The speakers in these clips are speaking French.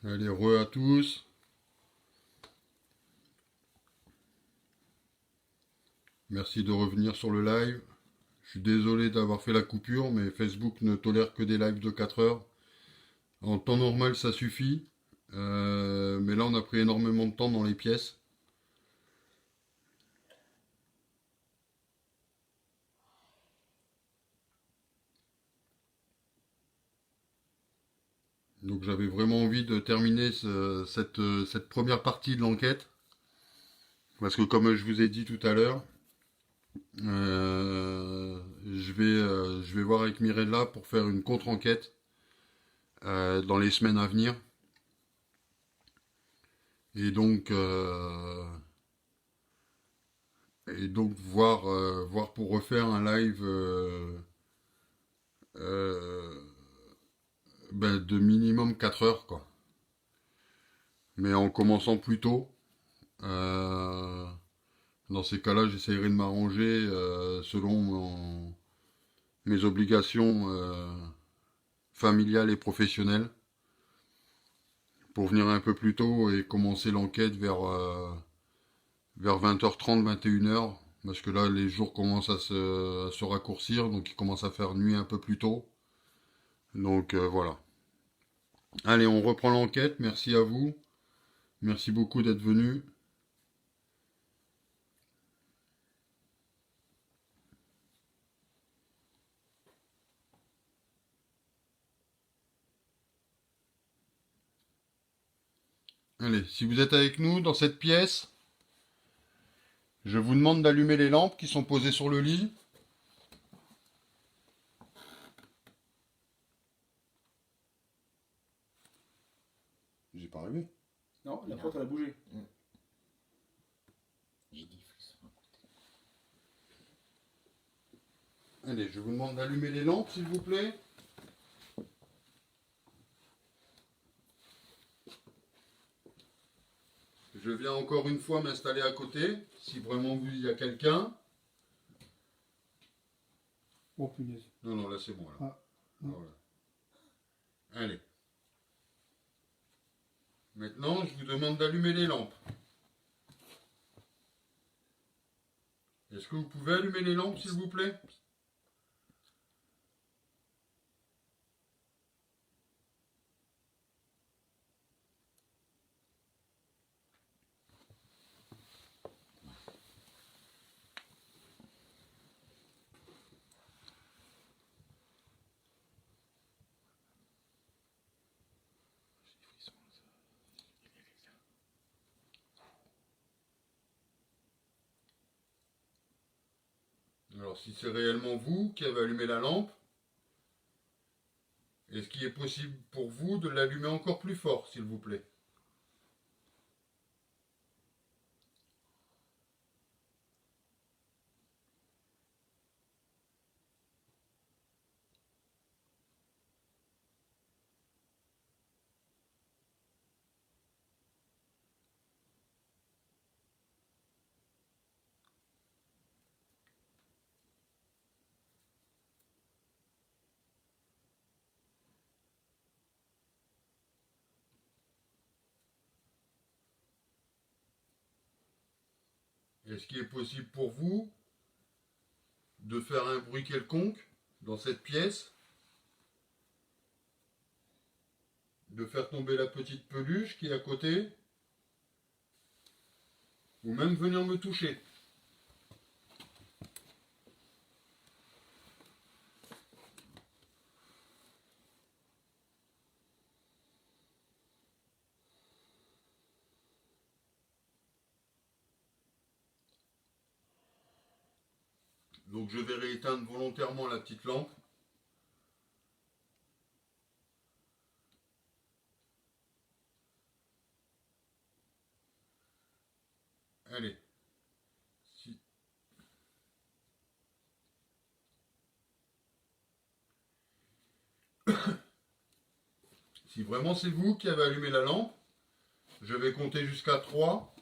Allez, re à tous. Merci de revenir sur le live. Je suis désolé d'avoir fait la coupure, mais Facebook ne tolère que des lives de 4 heures. En temps normal, ça suffit. Mais là, on a pris énormément de temps dans les pièces. Donc j'avais vraiment envie de terminer cette première partie de l'enquête. Parce que comme je vous ai dit tout à l'heure, je vais voir avec Mirella pour faire une contre-enquête dans les semaines à venir. Et donc, voir pour refaire un live euh, de minimum 4 heures, quoi. Mais en commençant plus tôt. Euh, Dans ces cas-là, j'essaierai de m'arranger selon mes obligations familiales et professionnelles pour venir un peu plus tôt et commencer l'enquête vers 20h30, 21h. Parce que là, les jours commencent à se raccourcir, donc il commence à faire nuit un peu plus tôt. Donc voilà. Allez, on reprend l'enquête. Merci à vous. Merci beaucoup d'être venu. Allez, si vous êtes avec nous dans cette pièce, je vous demande d'allumer les lampes qui sont posées sur le lit. J'ai pas allumé. Non, la porte elle a bougé. J'ai dit frisson. Allez, je vous demande d'allumer les lampes, s'il vous plaît. Je viens encore une fois m'installer à côté, si vraiment il y a quelqu'un. Oh punaise. Non, non, là c'est bon. Là. Ah, non. Voilà. Allez. Maintenant, je vous demande d'allumer les lampes. Est-ce que vous pouvez allumer les lampes, s'il vous plaît? Alors, si c'est réellement vous qui avez allumé la lampe, est-ce qu'il est possible pour vous de l'allumer encore plus fort, s'il vous plaît? Est-ce qu'il est possible pour vous de faire un bruit quelconque dans cette pièce? De faire tomber la petite peluche qui est à côté? Ou même venir me toucher? Donc je vais rééteindre volontairement la petite lampe. Allez. Si, si vraiment c'est vous qui avez allumé la lampe, je vais compter jusqu'à 3.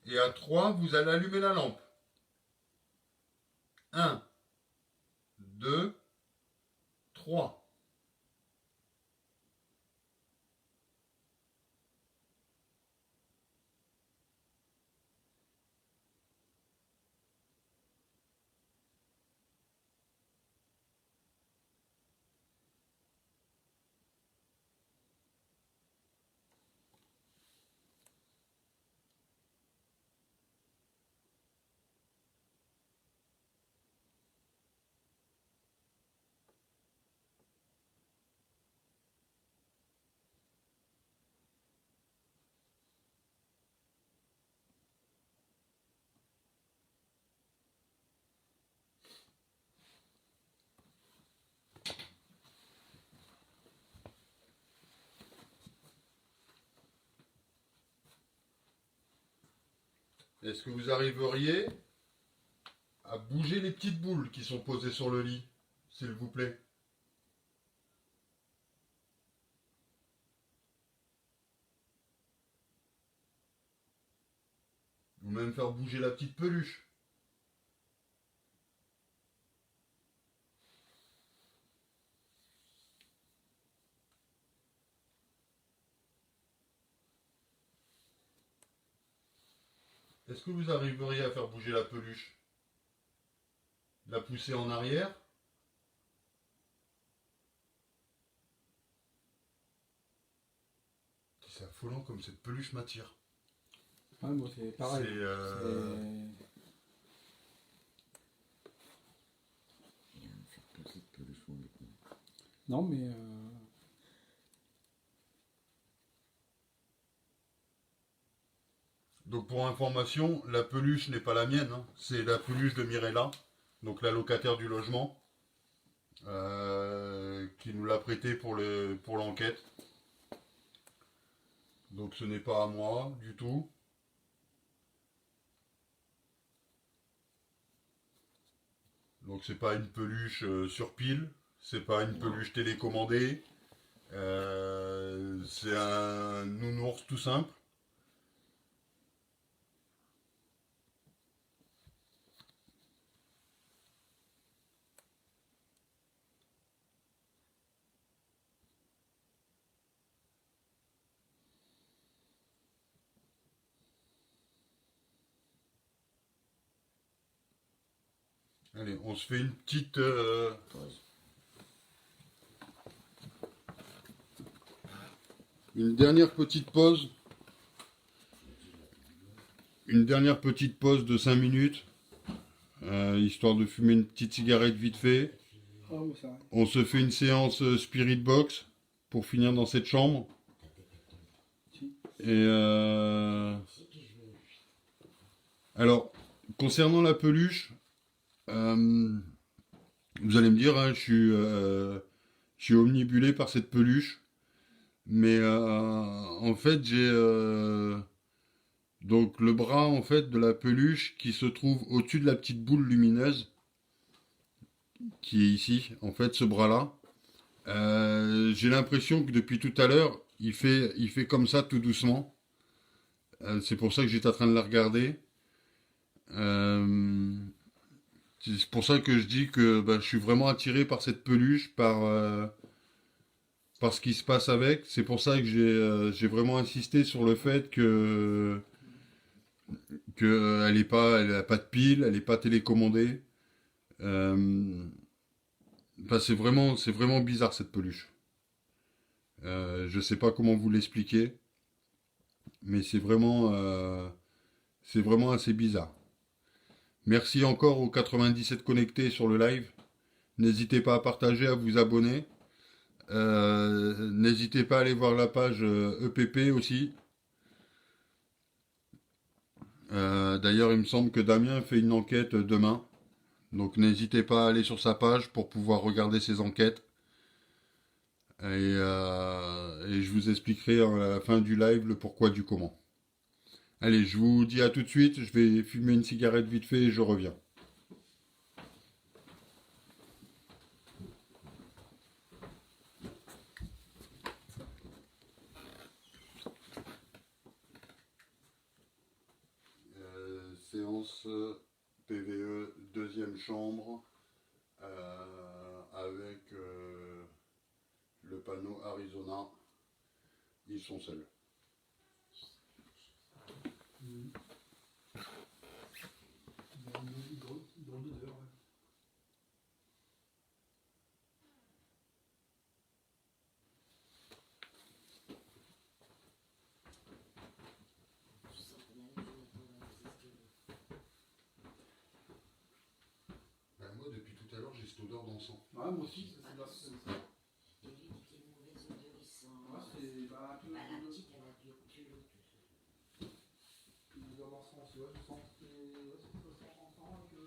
Et à 3, vous allez allumer la lampe. 1, 2, 3. est-ce que vous arriveriez à bouger les petites boules qui sont posées sur le lit, s'il vous plaît? Ou même faire bouger la petite peluche. Est-ce que vous arriveriez à faire bouger la peluche? La pousser en arrière? C'est affolant comme cette peluche m'attire. Ouais, moi c'est pareil. C'est, Il y a cette petite peluche avec nous. Non, mais Donc pour information, la peluche n'est pas la mienne, hein. C'est la peluche de Mirella, donc la locataire du logement, qui nous l'a prêtée pour l'enquête. Donc ce n'est pas à moi du tout. Donc c'est pas une peluche sur pile, c'est pas une peluche télécommandée, c'est un nounours tout simple. Allez, on se fait une petite... Pause. Une dernière petite pause. Une dernière petite pause de 5 minutes. Histoire de fumer une petite cigarette vite fait. ah, ouais, ça. On se fait une séance Spirit Box pour finir dans cette chambre. Et alors, concernant la peluche, vous allez me dire, hein, je suis omnibulé par cette peluche. Mais en fait, j'ai donc le bras en fait de la peluche qui se trouve au-dessus de la petite boule lumineuse qui est ici. En fait, ce bras-là, j'ai l'impression que depuis tout à l'heure, il fait comme ça tout doucement. C'est pour ça que j'étais en train de la regarder. C'est pour ça que je dis que bah, je suis vraiment attiré par cette peluche, par ce qui se passe avec. C'est pour ça que j'ai vraiment insisté sur le fait que elle a pas de pile, elle est pas télécommandée. Enfin, c'est vraiment bizarre cette peluche. Je sais pas comment vous l'expliquer, mais c'est vraiment assez bizarre. Merci encore aux 97 connectés sur le live. N'hésitez pas à partager, à vous abonner. N'hésitez pas à aller voir la page EPP aussi. D'ailleurs, il me semble que Damien fait une enquête demain. Donc n'hésitez pas à aller sur sa page pour pouvoir regarder ses enquêtes. Et je vous expliquerai à la fin du live le pourquoi du comment. Allez, je vous dis à tout de suite. Je vais fumer une cigarette vite fait et je reviens. Séance PVE deuxième chambre avec le panneau Arizona. Ils sont seuls. Dans 2 heures. Ben, moi, depuis tout à l'heure, j'ai cette odeur d'encens. Ouais, moi aussi, c'est ça. Et lui dit qu'il est mauvaise odeur, il sent. Ouais, c'est bah, tout Bah, la petite, elle a du culot. il doit avoir sens, ouais, je sens que ouais, ça sent ensemble et que.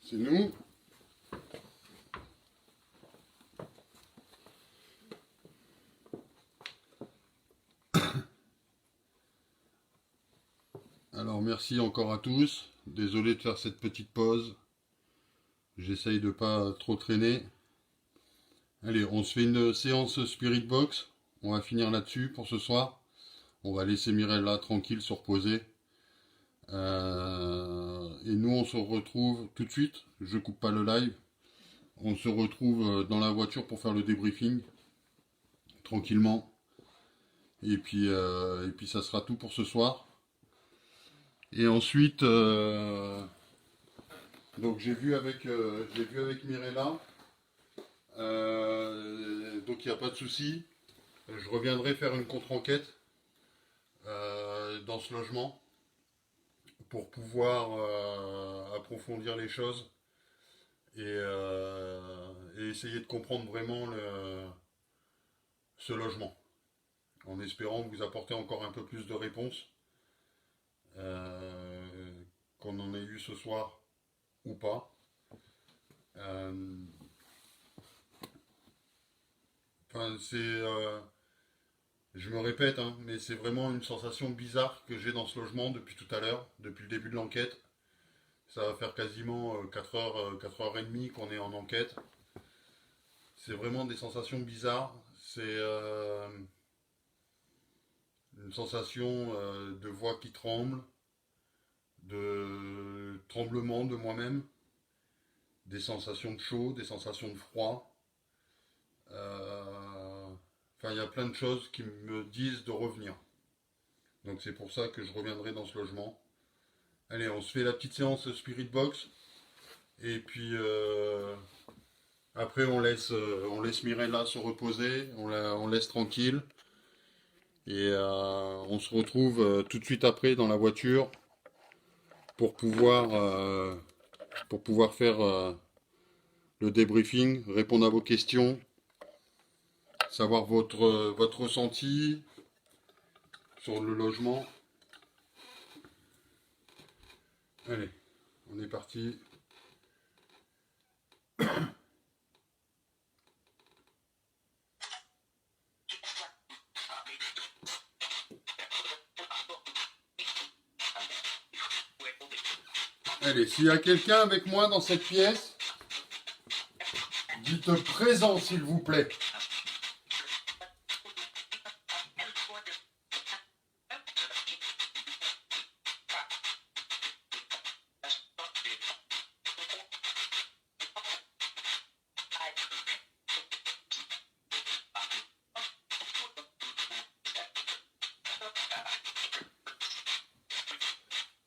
C'est nous. Alors merci encore à tous. Désolé de faire cette petite pause. J'essaye de pas trop traîner. Allez, on se fait une séance Spirit Box. On va finir là-dessus pour ce soir. On va laisser Mireille là tranquille se reposer. Et nous on se retrouve tout de suite. Je coupe pas le live. On se retrouve dans la voiture pour faire le débriefing. Tranquillement. Et puis ça sera tout pour ce soir. Et ensuite, donc j'ai vu avec Mirella. Donc il n'y a pas de souci. Je reviendrai faire une contre-enquête dans ce logement pour pouvoir approfondir les choses et essayer de comprendre vraiment ce logement. En espérant vous apporter encore un peu plus de réponses qu'on en ait eu ce soir ou pas. Enfin, je me répète, hein, mais c'est vraiment une sensation bizarre que j'ai dans ce logement depuis tout à l'heure, depuis le début de l'enquête. Ça va faire quasiment 4 heures, 4h30 qu'on est en enquête. C'est vraiment des sensations bizarres. C'est une sensation de voix qui tremble, de tremblement de moi-même, des sensations de chaud, des sensations de froid. Enfin, il y a plein de choses qui me disent de revenir. Donc c'est pour ça que je reviendrai dans ce logement. Allez, on se fait la petite séance Spirit Box. Et puis après on laisse Mirella se reposer, on laisse tranquille. Et on se retrouve tout de suite après dans la voiture pour pouvoir faire le débriefing, répondre à vos questions, savoir votre ressenti sur le logement. Allez, on est parti. Allez, s'il y a quelqu'un avec moi dans cette pièce, dites présent s'il vous plaît.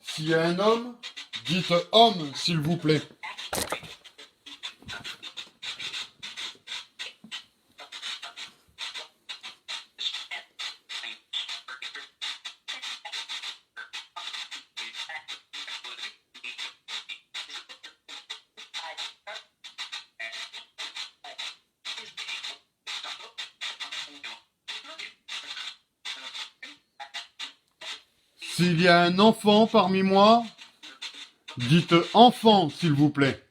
S'il y a un homme, dites homme s'il vous plaît. S'il y a un enfant parmi moi, dites enfant s'il vous plaît.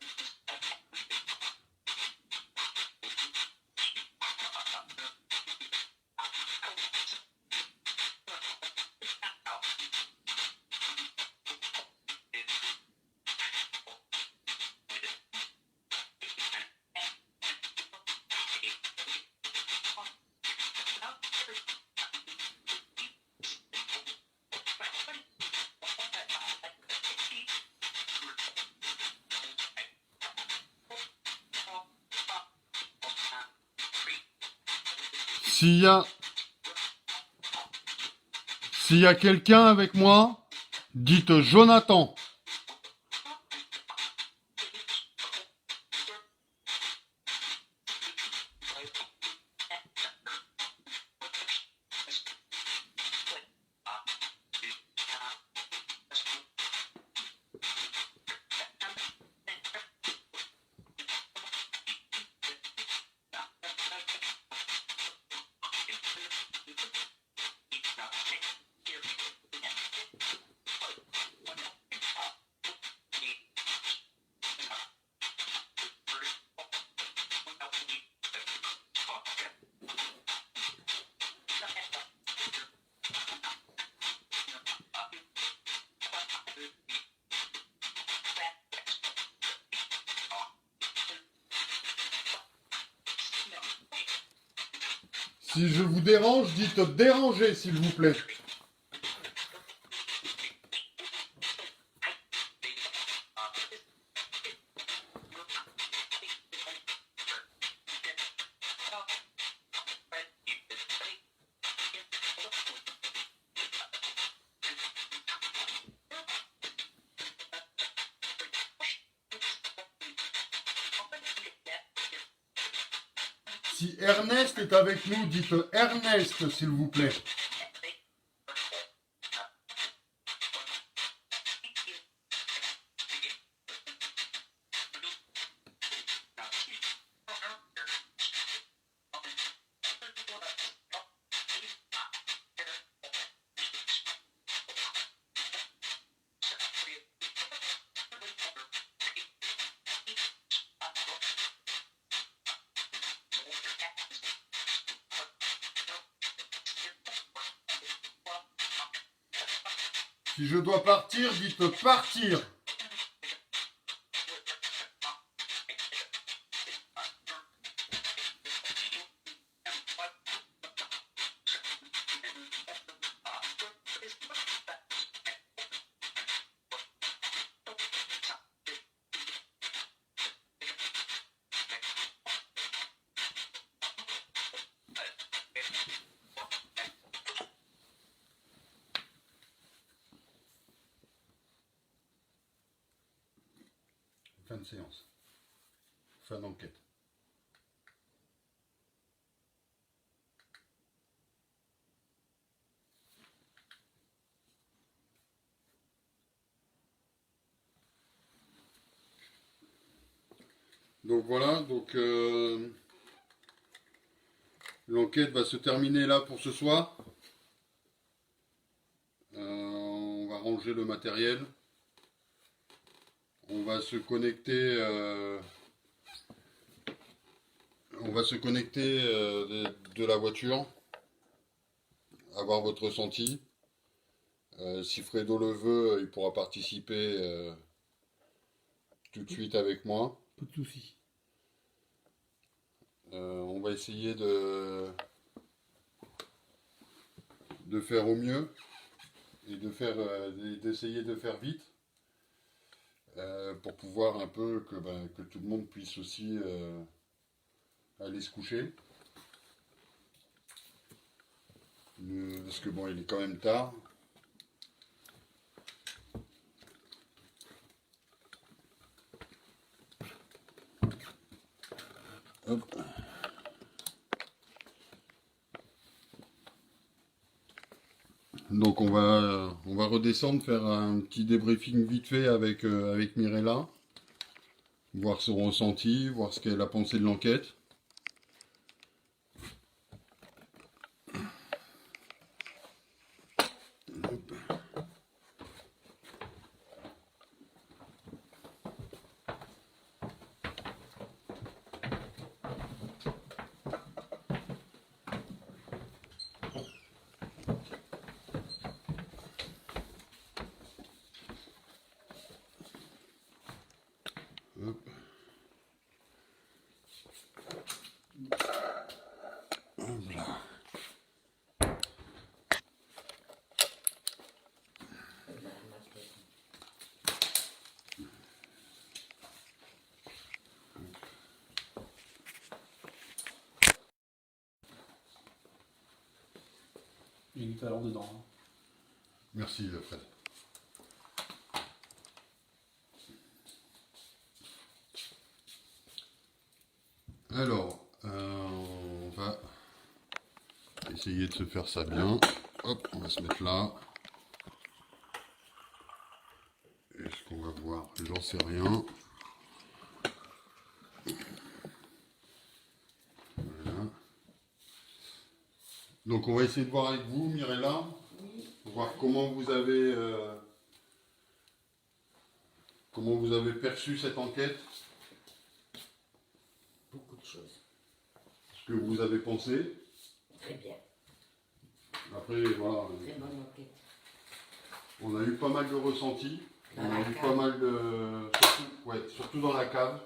S'il y a quelqu'un avec moi, dites Jonathan. Si je vous dérange, dites déranger s'il vous plaît. Si Ernest est avec nous, dites Ernest s'il vous plaît. Si je dois partir, dites partir. Fin de séance. Fin d'enquête. Donc voilà, l'enquête va se terminer là pour ce soir. On va ranger le matériel. On va se connecter, de la voiture, avoir votre ressenti. Si Fredo le veut, il pourra participer tout de suite avec moi. Pas de soucis. On va essayer de faire au mieux et d'essayer de faire vite. Pour pouvoir un peu que tout le monde puisse aussi aller se coucher. Parce que bon, il est quand même tard. Hop. Donc on va redescendre, faire un petit débriefing vite fait avec Mirella, voir son ressenti, voir ce qu'elle a pensé de l'enquête. Hop. Hop là. Il y a du talent dedans. Hein. Merci Fred. Alors, on va essayer de se faire ça bien. Hop, on va se mettre là. Est-ce qu'on va voir? J'en sais rien. Voilà. Donc on va essayer de voir avec vous, Mirella, pour voir comment vous avez perçu cette enquête, Beaucoup de choses. ce que vous avez pensé. Très bien. Après, voilà, Très bonne enquête. on a eu pas mal de ressentis. Dans On a la eu cave. pas mal de... surtout dans la cave.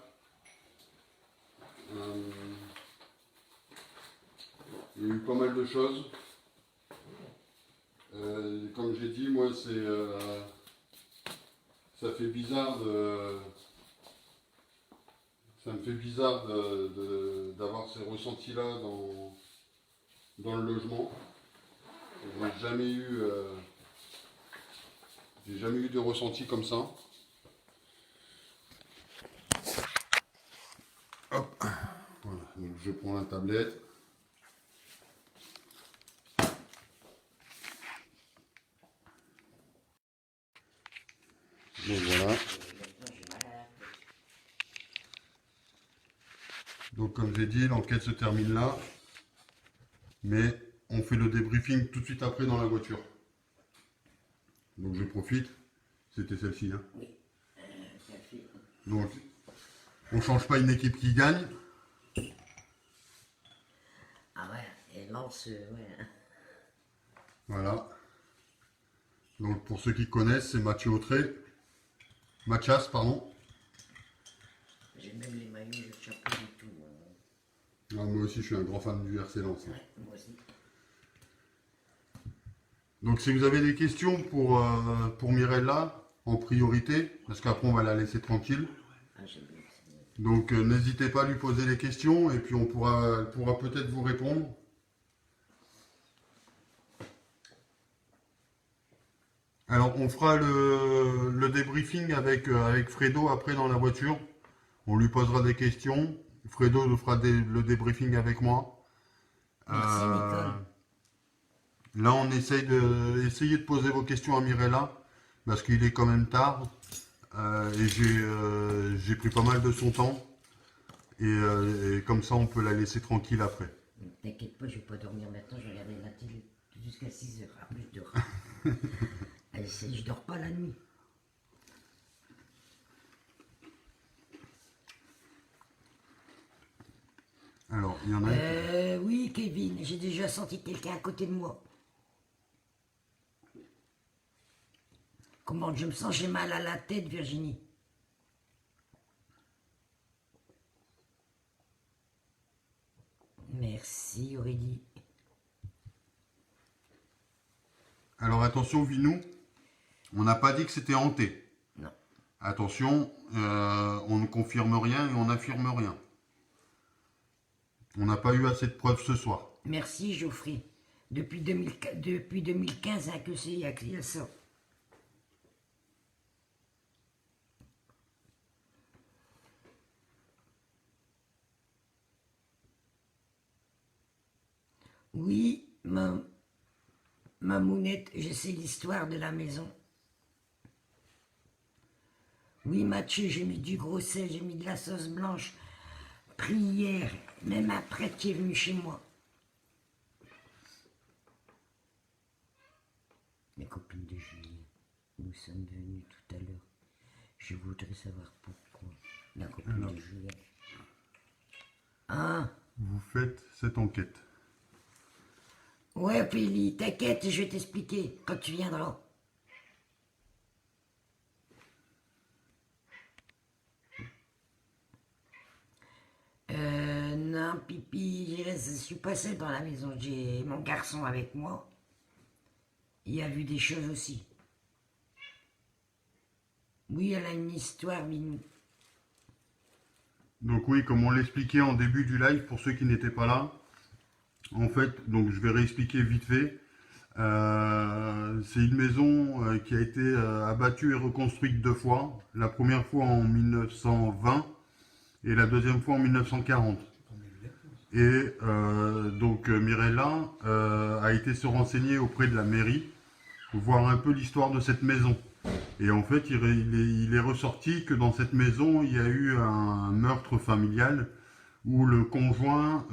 Il y a eu pas mal de choses. Comme j'ai dit, moi, ça fait bizarre ça me fait bizarre d'avoir ces ressentis-là dans le logement. J'ai jamais eu de ressenti comme ça. Hop, voilà, donc je prends la tablette. Donc voilà. Donc comme j'ai dit, l'enquête se termine là. Mais on fait le débriefing tout de suite après dans la voiture. Donc je profite. C'était celle-ci. Hein. Oui. Ça fait... Donc on change pas une équipe qui gagne. Ah ouais, et Lance, ouais. Voilà. Donc pour ceux qui connaissent, c'est Mathieu Autré. Mathias, pardon. J'ai même les maillots, je ne cherche pas du tout. Ah, moi aussi, je suis un grand fan du RC Lens. Ouais, moi aussi. Donc si vous avez des questions pour Mirella, en priorité, parce qu'après on va la laisser tranquille. Ah, j'ai bien. Donc n'hésitez pas à lui poser les questions et puis elle pourra peut-être vous répondre. Alors on fera le débriefing avec Fredo après dans la voiture. On lui posera des questions. Fredo nous fera le débriefing avec moi. Merci, Nicole. Là on essaye de poser vos questions à Mirella parce qu'il est quand même tard. Et j'ai pris pas mal de son temps. Et comme ça on peut la laisser tranquille après. T'inquiète pas, je vais pas dormir maintenant, je vais regarder la télé jusqu'à 6h, à plus d'heures. Allez, je dors pas la nuit. Alors, il y en a Oui, Kevin, j'ai déjà senti quelqu'un à côté de moi. Comment je me sens? J'ai mal à la tête, Virginie. Merci, Aurélie. Alors attention, Vinou, on n'a pas dit que c'était hanté. Non. Attention, on ne confirme rien et on n'affirme rien. On n'a pas eu assez de preuves ce soir. Merci, Geoffrey. Depuis 2015, hein, que c'est, il y a ça. Oui, ma mounette, je sais l'histoire de la maison. Oui, Mathieu, j'ai mis du gros sel, j'ai mis de la sauce blanche. Prière, même un prêtre qui est venu chez moi. Les copines de Julien, nous sommes venus tout à l'heure. Je voudrais savoir pourquoi. La copine de Julien. Ah, Vous faites cette enquête. ouais, Pélie, t'inquiète, je vais t'expliquer quand tu viendras. Non, Pipi, je suis pas seule dans la maison, j'ai mon garçon avec moi. Il a vu des choses aussi. Oui, elle a une histoire, Minou. Donc oui, comme on l'expliquait en début du live, pour ceux qui n'étaient pas là, en fait, donc je vais réexpliquer vite fait. C'est une maison qui a été abattue et reconstruite 2 fois. La première fois en 1920 et la deuxième fois en 1940. Et donc Mirella a été se renseigner auprès de la mairie pour voir un peu l'histoire de cette maison. Et en fait, il est ressorti que dans cette maison, il y a eu un meurtre familial où le conjoint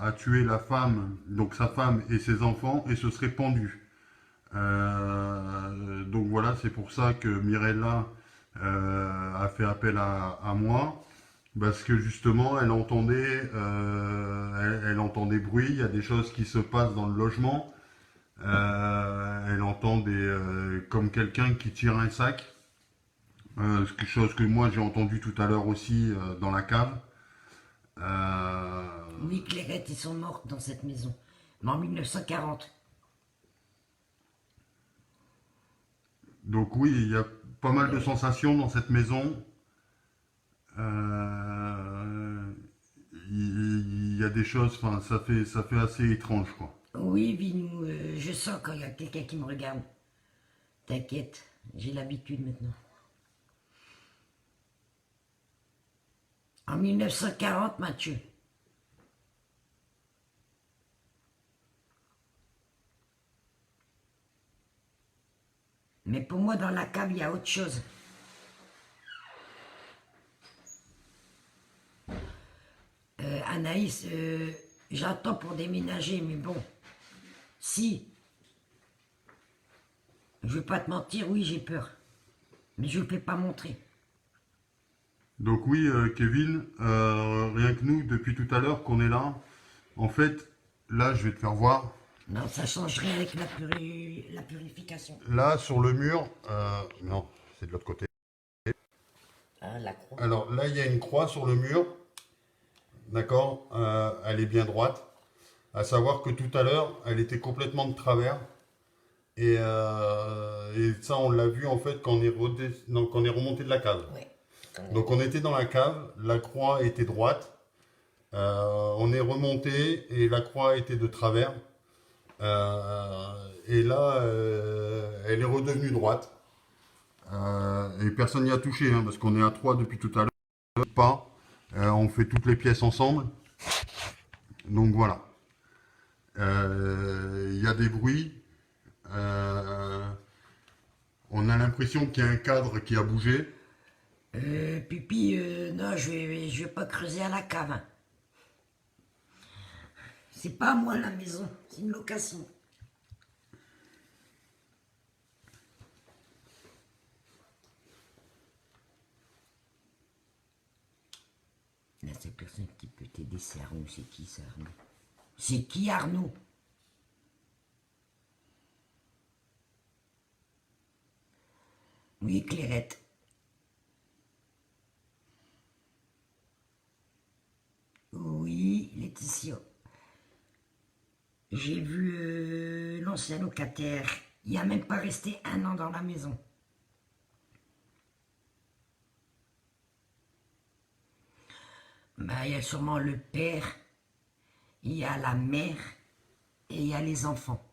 a tué la femme, donc sa femme et ses enfants, et se serait pendu. Donc voilà, c'est pour ça que Mirella a fait appel à moi. Parce que justement, elle entendait bruit, il y a des choses qui se passent dans le logement. Elle entend comme quelqu'un qui tire un sac. Quelque chose que moi j'ai entendu tout à l'heure aussi dans la cave. Oui, Clairette, ils sont mortes dans cette maison. Mais en 1940. Donc oui, il y a pas mal de sensations dans cette maison. Euh, il y a des choses, enfin, ça fait assez étrange, quoi. Oui, Vinou, je sens quand il y a quelqu'un qui me regarde. T'inquiète, j'ai l'habitude maintenant. En 1940, Mathieu. Mais pour moi, dans la cave, il y a autre chose. Anaïs, j'attends pour déménager, mais bon. Si, je vais pas te mentir, oui, j'ai peur. Mais je ne peux pas montrer. Donc oui, Kevin, rien que nous, depuis tout à l'heure qu'on est là, en fait, là, je vais te faire voir. Non, ça changerait avec la purification. Là, sur le mur, non, c'est de l'autre côté. Ah, la croix. Alors là, il y a une croix sur le mur, d'accord. Elle est bien droite. À savoir que tout à l'heure, elle était complètement de travers. Et ça, on l'a vu en fait quand quand on est remonté de la cave. Ouais. Donc on était dans la cave, la croix était droite. On est remonté et la croix était de travers. Et là, elle est redevenue droite. Et personne n'y a touché, hein, parce qu'on est à 3 depuis tout à l'heure. Pas. On fait toutes les pièces ensemble. Donc voilà. Il y a des bruits. On a l'impression qu'il y a un cadre qui a bougé. Pipi, non, je vais pas creuser à la cave. Hein. C'est pas à moi la maison, c'est une location. La seule personne qui peut t'aider, c'est Arnaud. C'est qui ça, Arnaud? C'est qui Arnaud? Oui, Clairette. Oui, Laetitia. J'ai vu l'ancien locataire. Il n'a même pas resté 1 an dans la maison. Ben, il y a sûrement le père, il y a la mère et il y a les enfants.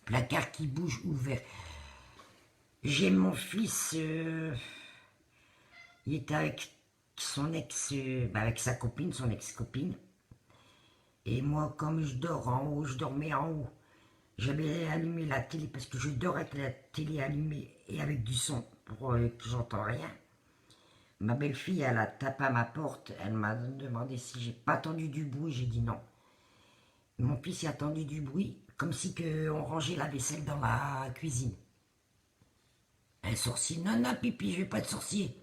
Placard qui bouge ouvert. J'ai mon fils, il est avec son ex, avec sa copine, son ex-copine. Et moi, comme je dors en haut, je dormais en haut. J'avais allumé la télé parce que je dors avec la télé allumée et avec du son pour que j'entends rien. Ma belle-fille, elle a tapé à ma porte. Elle m'a demandé si j'ai pas entendu du bruit. J'ai dit non. Mon fils a entendu du bruit, comme si on rangeait la vaisselle dans la cuisine. Un sorcier. Non, non, Pipi, je vais pas être sorcier.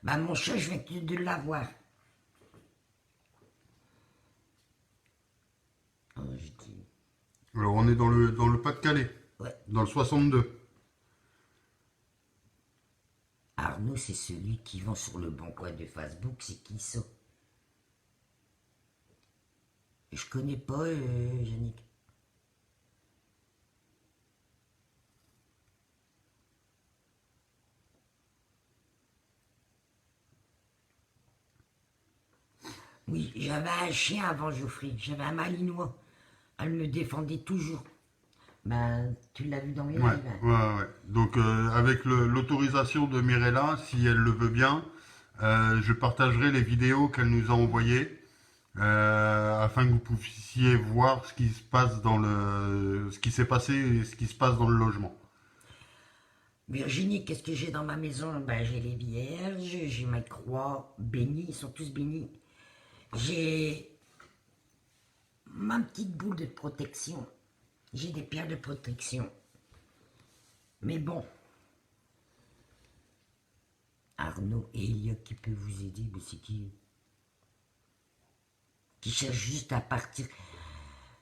Bah, mon chat, je viens de l'avoir. Oh, je dis... Alors on est dans le Pas-de-Calais, Ouais. dans le 62. Arnaud, c'est celui qui vend sur le bon coin de Facebook. C'est qui ça? Je connais pas, Yannick. Oui, j'avais un chien avant Geoffrey. J'avais un malinois. Elle me défendait toujours. Ben, tu l'as vu dans mes Ouais, lives. Hein. ouais, ouais. Donc avec l'autorisation de Mirella, si elle le veut bien, je partagerai les vidéos qu'elle nous a envoyées afin que vous puissiez voir ce qui se passe ce qui s'est passé et ce qui se passe dans le logement. Virginie, qu'est-ce que j'ai dans ma maison? Ben, j'ai les vierges, j'ai ma croix bénie, ils sont tous bénis. J'ai ma petite boule de protection. J'ai des pierres de protection. Mais bon, Arnaud et Elia qui peut vous aider, mais c'est qui cherche juste à partir.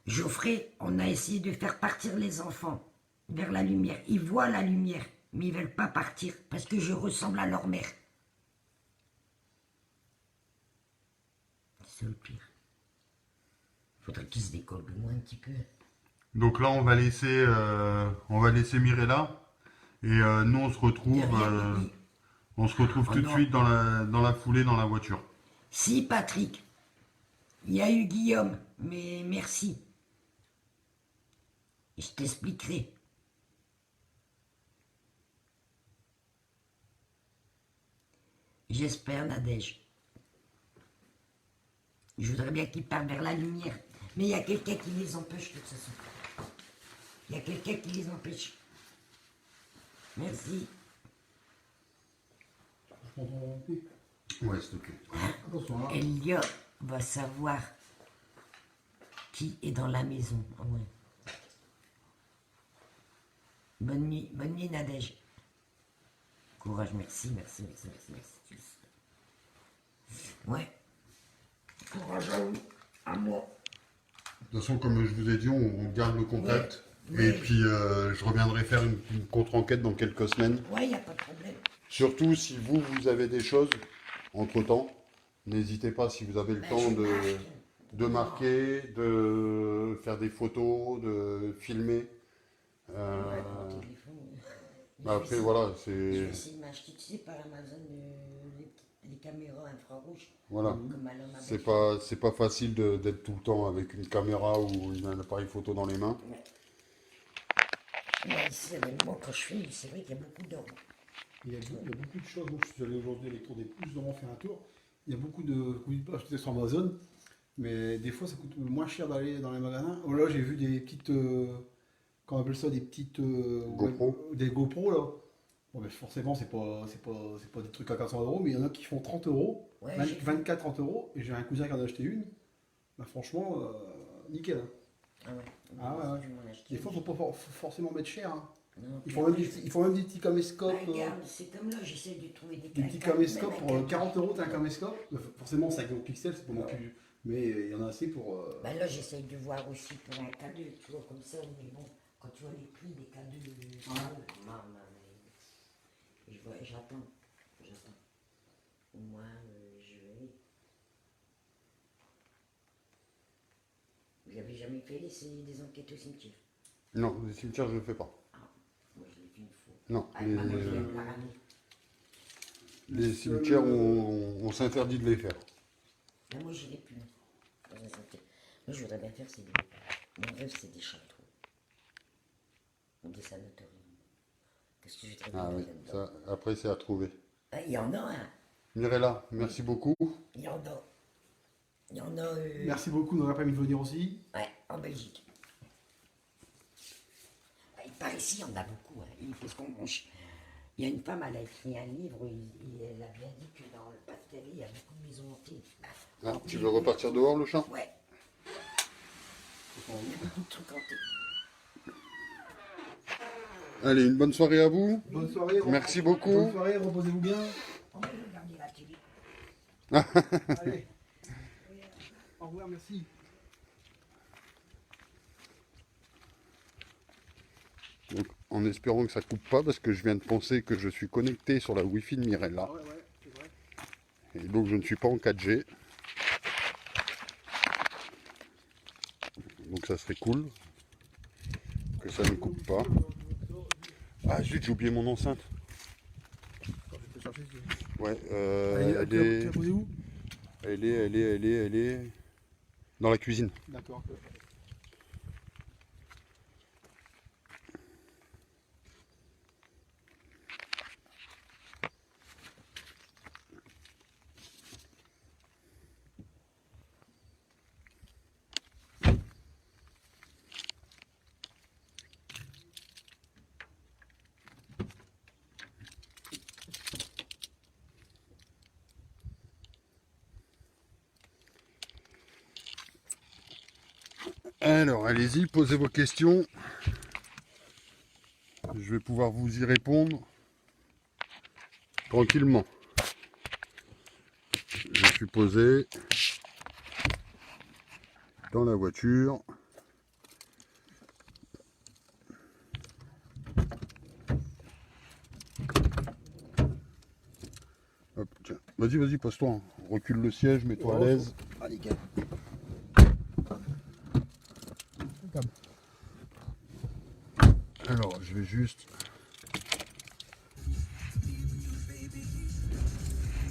Geoffrey, on a essayé de faire partir les enfants vers la lumière. Ils voient la lumière. mais ils veulent pas partir parce que je ressemble à leur mère. C'est le pire. Faudrait qu'ils se décollent de moi un petit peu. Donc là, on va laisser Mirella. Et nous, Derrière, oui. on se retrouve Oh tout de non. suite dans la foulée, dans la voiture. Si, Patrick, il y a eu Guillaume, mais merci. Je t'expliquerai. J'espère, Nadège. Je voudrais bien qu'ils partent vers la lumière. Mais il y a quelqu'un qui les empêche de toute façon. Il y a quelqu'un qui les empêche. Merci. Je prends ton pied. Ouais, s'il te plaît. Attention là. Elliot va savoir qui est dans la maison. Ah ouais. Bonne nuit Nadège. Courage, merci. Ouais. Courage à moi. De toute façon, comme je vous ai dit, on garde le contact. Ouais. Et puis, je reviendrai faire une contre-enquête dans quelques semaines. Ouais, il n'y a pas de problème. Surtout si vous avez des choses entre-temps, n'hésitez pas si vous avez le temps de marquer, de faire des photos, de filmer. Ouais, mon téléphone. Après, voilà, Je vais c'est... essayer de m'acheter, tu sais, par Amazon, les caméras infrarouges. Voilà. Comme à l'homme C'est avec. c'est pas facile d'être tout le temps avec une caméra ou un appareil photo dans les mains. Ouais, ici, il y a des moments quand je filme, c'est vrai qu'il y a beaucoup d'or. Il y a beaucoup de choses. Moi, je suis allé aujourd'hui à l'électro des Pouces, je dois faire un tour. Il y a beaucoup de produits pas achetés sur Amazon, mais des fois, ça coûte moins cher d'aller dans les magasins. Oh là, j'ai vu des petites, comment on appelle ça, des petites GoPro. des GoPro là. Bon, mais forcément, c'est pas des trucs à 400 euros, mais il y en a qui font 30 euros, Ouais, 24-30 euros, et j'ai un cousin qui en a acheté une. Bah, franchement, nickel. Hein. Ah ouais. Ah ouais, ouais. Je vais m'en acheter Des fois, une. faut pas forcément mettre cher. Hein. Non, Ils puis font, même après, ils font même des petits caméscopes. regarde, c'est comme là, j'essaie de trouver des Des petits calcas, caméscopes même pour un 40 euros, t'as un caméscope. Forcément, 50 pixels, c'est pas non plus. Mais il y en a assez pour. Bah là, j'essaye de voir aussi pour un K2, tu vois, comme ça, mais bon, quand tu vois les prix des K2, maman, j'attends. Au moins, je vais. Vous avez jamais fait des enquêtes au cimetière? Non, les cimetières, je ne le fais pas. Ah, moi je l'ai fait une fois. Non, Ah, maintenant, je l'ai par année. les cimetières, on s'interdit de les faire. Mais moi, je l'ai plus. Dans un cimetière. Moi, je voudrais bien faire, mon rêve, c'est des châteaux. Ou des sanatoriums. Qu'est-ce que je voudrais bien Ah faire oui, là-dedans? ça, après, c'est à trouver. Ah, il y en a un. Mirella, merci beaucoup. Il y en a. Il y en a. Merci beaucoup, n'aurait pas mis de venir aussi. Ouais, en Belgique. Par ici, il y en a beaucoup. Hein. Parce il y a une femme, elle a écrit un livre, elle a bien dit que dans le Pas-de-Calais, il y a beaucoup de maisons hantées. Ah, tu veux repartir dehors, le chat? Ouais. Il y a beaucoup de trucs hantés. Allez, une bonne soirée à vous. Bonne soirée. Merci beaucoup. Bonne soirée, reposez-vous bien. On va regarder la télé. Allez. Au revoir, merci. Donc, en espérant que ça coupe pas, parce que je viens de penser que je suis connecté sur la Wi-Fi de Mirella. Ouais, c'est vrai. Et donc, je ne suis pas en 4G. Donc, ça serait cool que ça ne coupe pas. Ah, zut, j'ai oublié mon enceinte. Ouais, elle est... Tu où? Elle est dans la cuisine. D'accord. Alors, allez-y, posez vos questions. Je vais pouvoir vous y répondre tranquillement. Je suis posé dans la voiture. Vas-y, vas-y, pose-toi. Recule le siège, mets-toi à l'aise. Ah, nickel. Alors, je vais juste...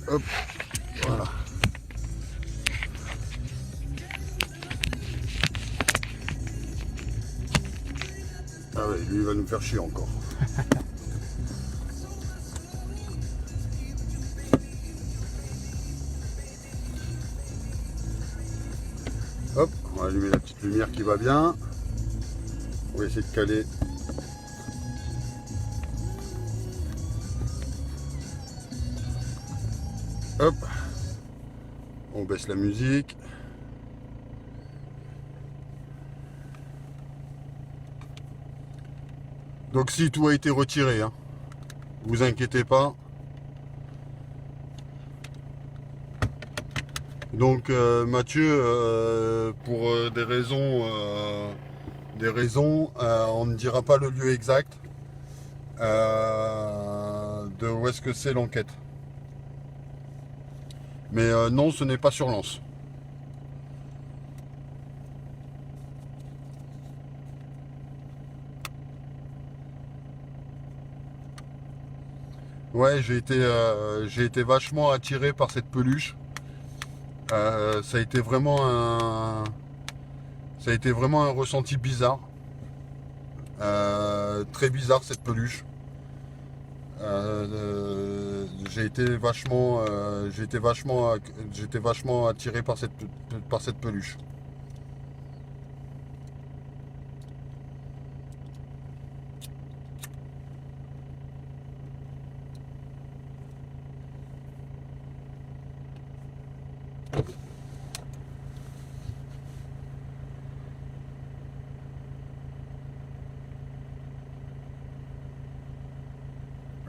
Hop, voilà. Ah ouais, lui il va nous faire chier encore. Hop, on va allumer la petite lumière qui va bien. On va essayer de caler. Hop, on baisse la musique. Donc si tout a été retiré, hein, vous inquiétez pas. Donc Mathieu, pour des raisons, on ne dira pas le lieu exact de où est-ce que c'est l'enquête. Mais non, ce n'est pas sur Lens. Ouais, j'ai été vachement attiré par cette peluche. Ça a été vraiment un ressenti bizarre. Très bizarre cette peluche. J'étais vachement attiré par cette peluche.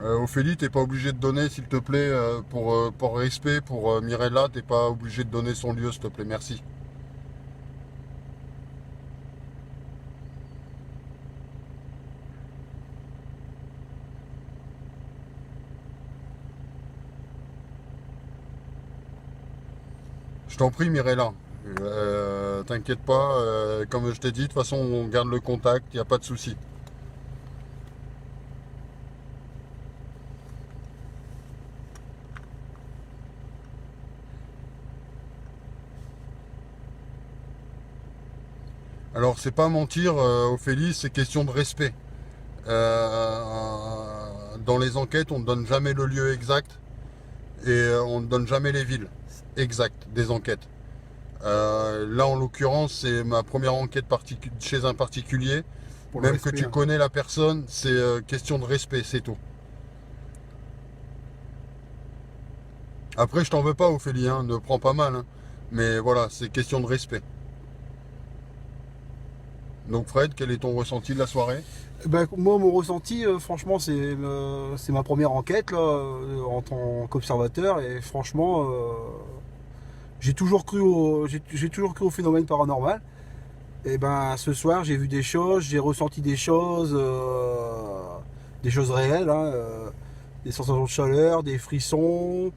Ophélie, t'es pas obligé de donner, s'il te plaît, pour respect, pour Mirella, t'es pas obligé de donner son lieu, s'il te plaît, merci. Je t'en prie, Mirella. T'inquiète pas, comme je t'ai dit, de toute façon, on garde le contact, il n'y a pas de souci. Alors, c'est pas mentir, Ophélie, c'est question de respect. Dans les enquêtes, on ne donne jamais le lieu exact et on ne donne jamais les villes exactes des enquêtes. Là, en l'occurrence, c'est ma première enquête chez un particulier. Pour le Même respect, que tu hein. connais la personne, c'est question de respect, c'est tout. Après, je t'en veux pas, Ophélie, hein, ne prends pas mal. Hein. Mais voilà, c'est question de respect. Donc Fred, quel est ton ressenti de la soirée? Ben, moi, mon ressenti, franchement, c'est ma première enquête là, en tant qu'observateur. Et franchement, j'ai toujours cru au phénomène paranormal. Et ben, ce soir, j'ai vu des choses, j'ai ressenti des choses réelles, hein, des sensations de chaleur, des frissons.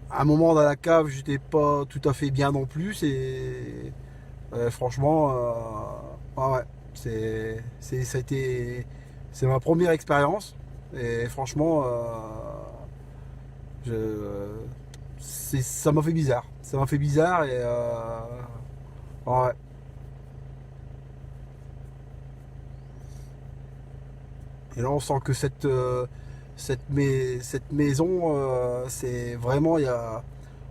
À un moment dans la cave, j'étais pas tout à fait bien non plus. Et franchement, ouais, ça a été, c'est ma première expérience. Et franchement, ça m'a fait bizarre. Ça m'a fait bizarre et ouais. Et là, on sent que cette maison, c'est vraiment,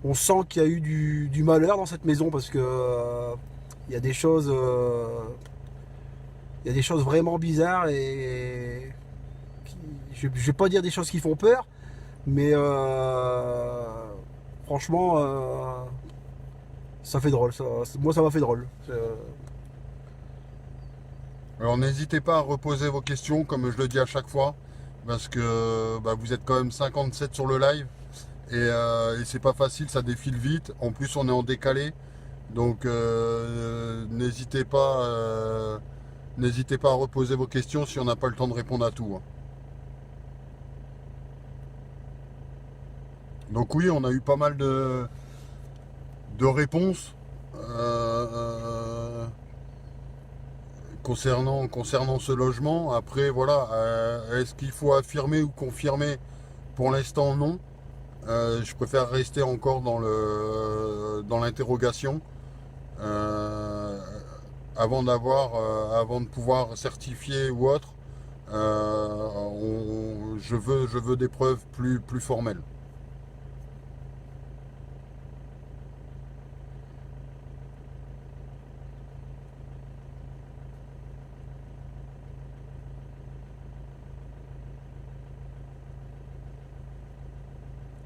on sent qu'il y a eu du malheur dans cette maison parce que il y a des choses, vraiment bizarres et je vais pas dire des choses qui font peur, mais franchement, ça fait drôle. Moi, ça m'a fait drôle. Alors n'hésitez pas à reposer vos questions, comme je le dis à chaque fois, parce que bah, vous êtes quand même 57 sur le live, et c'est pas facile, ça défile vite. En plus, on est en décalé, donc n'hésitez pas à reposer vos questions si on n'a pas le temps de répondre à tout. Hein. Donc oui, on a eu pas mal de réponses concernant ce logement. Après, voilà, est-ce qu'il faut affirmer ou confirmer? Pour l'instant, non. Je préfère rester encore dans l'interrogation avant avant de pouvoir certifier ou autre. Je veux des preuves plus formelles.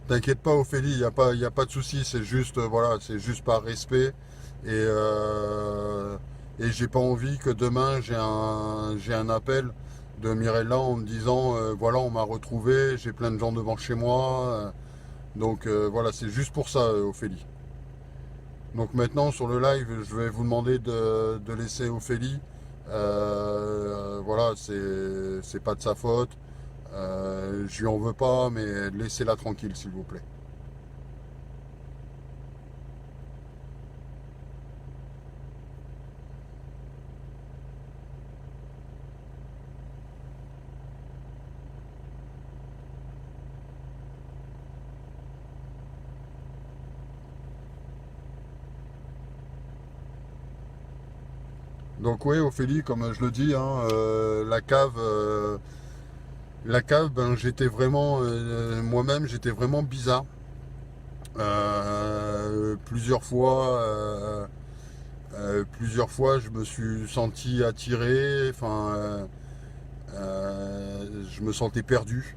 T'inquiète pas, Ophélie, y a pas de souci, c'est juste, voilà, c'est juste par respect. Et j'ai pas envie que demain j'ai un appel de Mirella en me disant, voilà, on m'a retrouvé, j'ai plein de gens devant chez moi. Donc voilà, c'est juste pour ça, Ophélie. Donc maintenant, sur le live, je vais vous demander de laisser Ophélie. Voilà, c'est pas de sa faute. Je lui en veux pas, mais laissez-la tranquille, s'il vous plaît. Donc oui, Ophélie, comme je le dis, hein, la cave, ben j'étais vraiment, moi-même, j'étais vraiment bizarre. Plusieurs fois, je me suis senti attiré. Enfin, je me sentais perdu.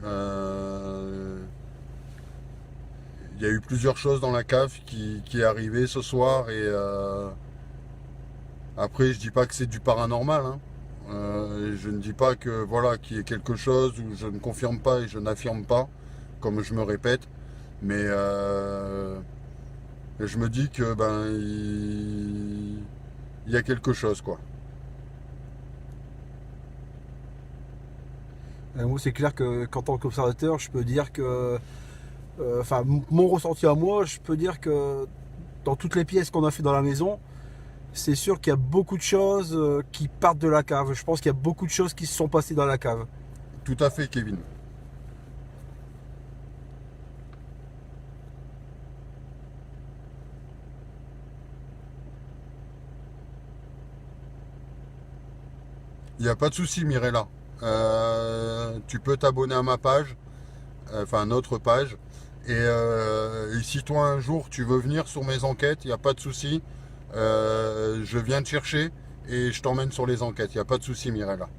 Euh, Il y a eu plusieurs choses dans la cave qui est arrivé ce soir et après je dis pas que c'est du paranormal, hein. Je ne dis pas que voilà qu'il y ait quelque chose où je ne confirme pas et je n'affirme pas, comme je me répète, mais je me dis que ben il y a quelque chose quoi. Moi, c'est clair qu'en tant qu'observateur, je peux dire que, enfin, mon ressenti à moi, je peux dire que dans toutes les pièces qu'on a fait dans la maison, c'est sûr qu'il y a beaucoup de choses qui partent de la cave. Je pense qu'il y a beaucoup de choses qui se sont passées dans la cave. Tout à fait, Kevin. Il n'y a pas de souci, Mirella. Tu peux t'abonner à ma page, enfin à notre page. Et si toi un jour tu veux venir sur mes enquêtes, il n'y a pas de souci. Je viens te chercher et je t'emmène sur les enquêtes. Il n'y a pas de souci, Mirella.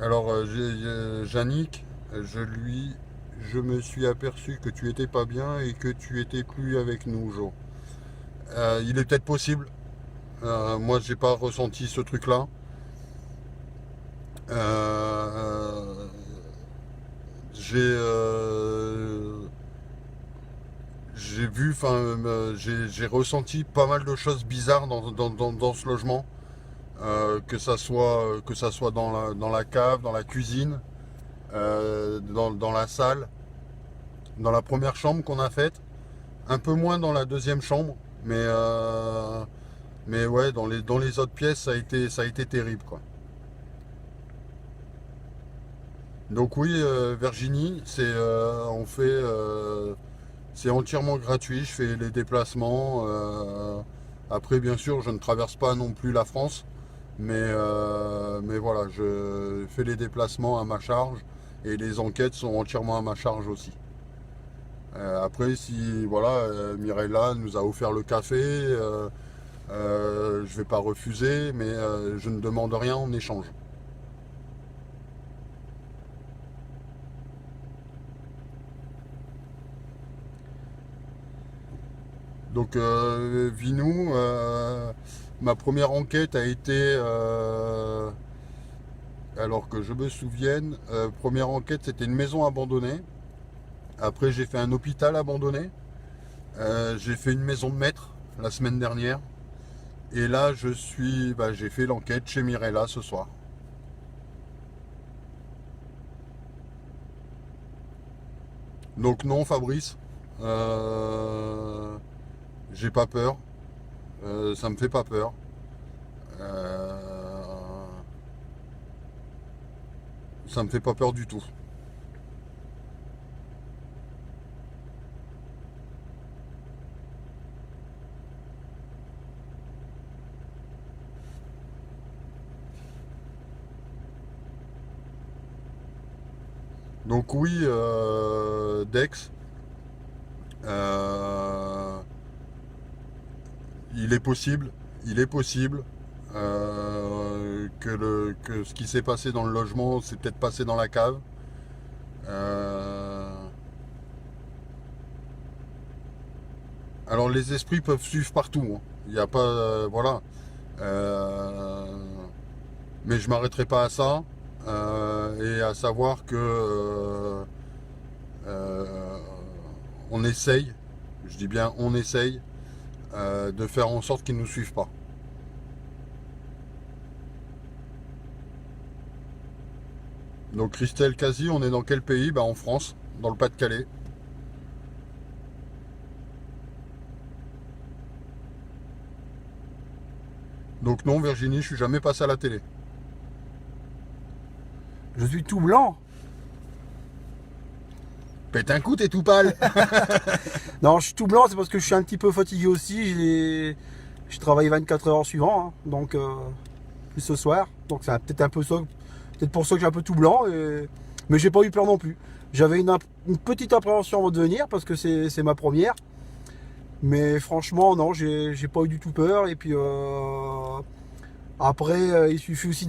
Alors, Yannick, je me suis aperçu que tu étais pas bien et que tu étais plus avec nous, Jo. Il est peut-être possible. Moi, j'ai pas ressenti ce truc-là. Euh, j'ai j'ai vu, enfin, j'ai ressenti pas mal de choses bizarres dans ce logement. Que ça soit dans la cave, dans la cuisine, dans la salle, dans la première chambre qu'on a faite, un peu moins dans la deuxième chambre, mais ouais, dans les autres pièces, ça a été terrible, quoi. Donc oui, Virginie, c'est entièrement gratuit, je fais les déplacements. Après, bien sûr, je ne traverse pas non plus la France. Mais voilà, je fais les déplacements à ma charge et les enquêtes sont entièrement à ma charge aussi. Après, si voilà, Mirella nous a offert le café, je vais pas refuser, mais je ne demande rien en échange. Donc, Vinou, ma première enquête a été alors que je me souvienne, première enquête, c'était une maison abandonnée. Après, j'ai fait un hôpital abandonné. J'ai fait une maison de maître la semaine dernière. Et là, j'ai fait l'enquête chez Mirella ce soir. Donc non, Fabrice, j'ai pas peur. Ça me fait pas peur. Ça me fait pas peur du tout. Donc oui, Dex, euh, il est possible que ce qui s'est passé dans le logement s'est peut-être passé dans la cave. Euh, alors les esprits peuvent suivre partout, hein. Il n'y a pas, voilà. Euh, mais je m'arrêterai pas à ça et à savoir que euh, on essaye, je dis bien on essaye de faire en sorte qu'ils ne nous suivent pas. Donc Christelle Casi, on est dans quel pays? En France, dans le Pas-de-Calais. Donc non, Virginie, je suis jamais passé à la télé. Je suis tout blanc. Pète un coup, t'es tout pâle. Non, je suis tout blanc, c'est parce que je suis un petit peu fatigué aussi. Je travaille 24 heures suivant, hein, donc plus ce soir. Donc c'est peut-être un peu ça, peut-être pour ça que j'ai un peu tout blanc. Mais j'ai pas eu peur non plus. J'avais une petite appréhension avant de venir parce que c'est ma première. Mais franchement, non, j'ai pas eu du tout peur. Et puis après, il suffit aussi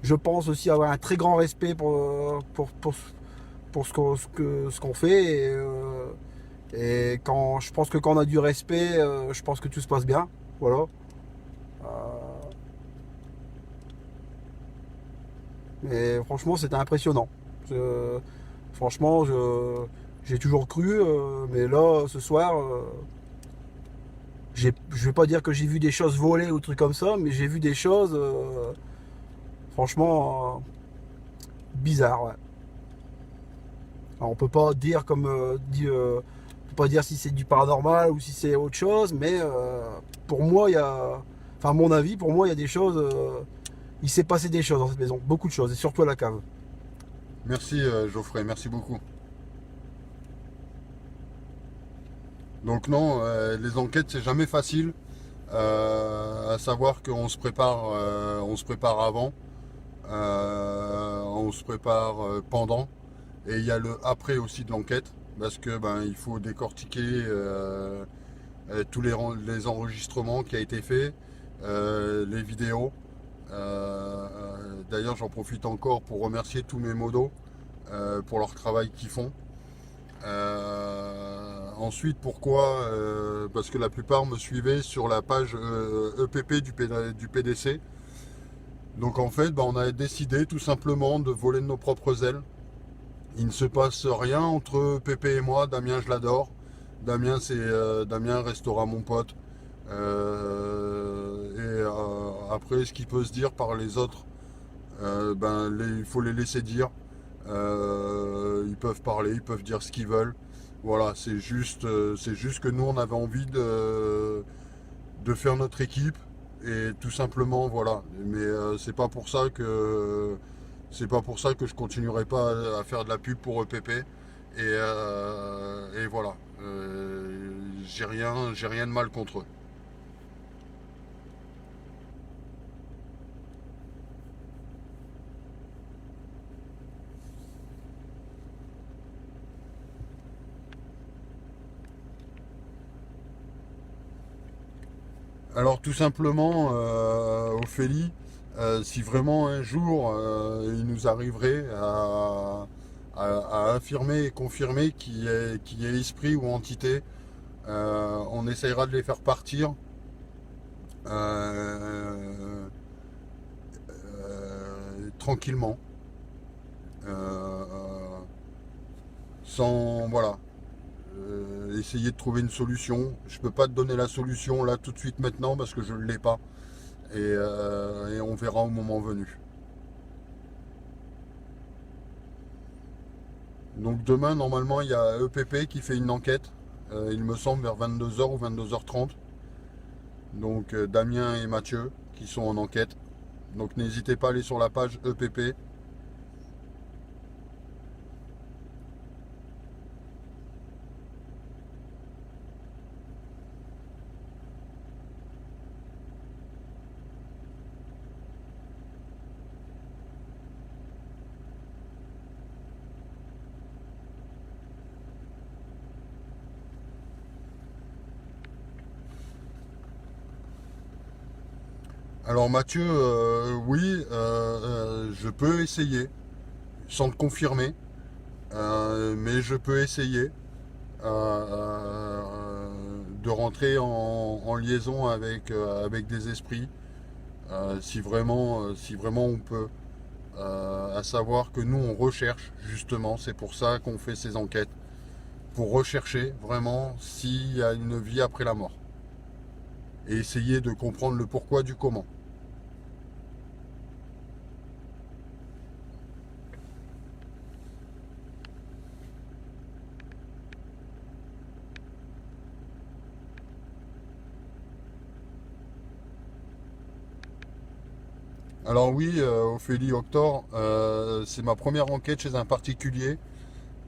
je pense aussi avoir un très grand respect pour ce qu'on fait. Et je pense que quand on a du respect, je pense que tout se passe bien. Voilà. Euh, mais franchement, c'était impressionnant. Franchement, j'ai toujours cru, mais là, ce soir, je vais pas dire que j'ai vu des choses voler ou trucs comme ça, mais j'ai vu des choses, franchement, bizarres. Ouais. Alors, on peut pas dire on peut pas dire si c'est du paranormal ou si c'est autre chose, mais pour moi, enfin, à mon avis, pour moi, il y a des choses, il s'est passé des choses dans cette maison, beaucoup de choses, et surtout à la cave. Merci Geoffrey, merci beaucoup. Donc non, les enquêtes c'est jamais facile. À savoir qu'on on se prépare avant, on se prépare pendant, et il y a le après aussi de l'enquête, parce que il faut décortiquer tous les enregistrements qui a été fait, les vidéos. D'ailleurs, j'en profite encore pour remercier tous mes modos pour leur travail qu'ils font. Ensuite, pourquoi parce que la plupart me suivaient sur la page EPP du PDC. Donc en fait, on a décidé tout simplement de voler de nos propres ailes. Il ne se passe rien entre Pépé et moi. Damien, je l'adore. Damien, Damien restera mon pote. Après, ce qui peut se dire par les autres, il faut les laisser dire. Ils peuvent parler, ils peuvent dire ce qu'ils veulent. Voilà, c'est juste que nous, on avait envie de faire notre équipe et tout simplement, voilà. Mais c'est pas pour ça que je continuerai pas à faire de la pub pour EPP. Et voilà, j'ai rien de mal contre eux. Alors tout simplement, Ophélie, si vraiment un jour il nous arriverait à affirmer et confirmer qu'il y ait esprit ou entité, on essayera de les faire partir tranquillement. sans, voilà, essayer de trouver une solution. Je peux pas te donner la solution là tout de suite maintenant parce que je ne l'ai pas. Et on verra au moment venu. Donc demain, normalement, il y a EPP qui fait une enquête, il me semble vers 22h ou 22h30. Donc Damien et Mathieu qui sont en enquête. Donc n'hésitez pas à aller sur la page EPP. Alors Mathieu, oui, je peux essayer, sans le confirmer, mais je peux essayer de rentrer en liaison avec des esprits, si vraiment on peut. À savoir que nous on recherche justement, c'est pour ça qu'on fait ces enquêtes, pour rechercher vraiment s'il y a une vie après la mort et essayer de comprendre le pourquoi du comment. Alors oui, Ophélie Octor, c'est ma première enquête chez un particulier.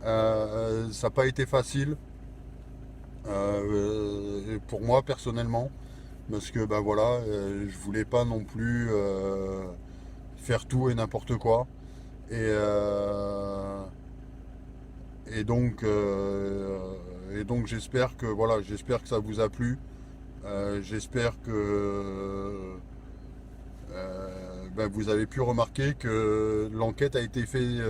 Ça n'a pas été facile pour moi personnellement, parce que ben voilà, je voulais pas non plus faire tout et n'importe quoi. Et, euh, et donc j'espère que voilà, j'espère que ça vous a plu. J'espère que ben, vous avez pu remarquer que l'enquête a été faite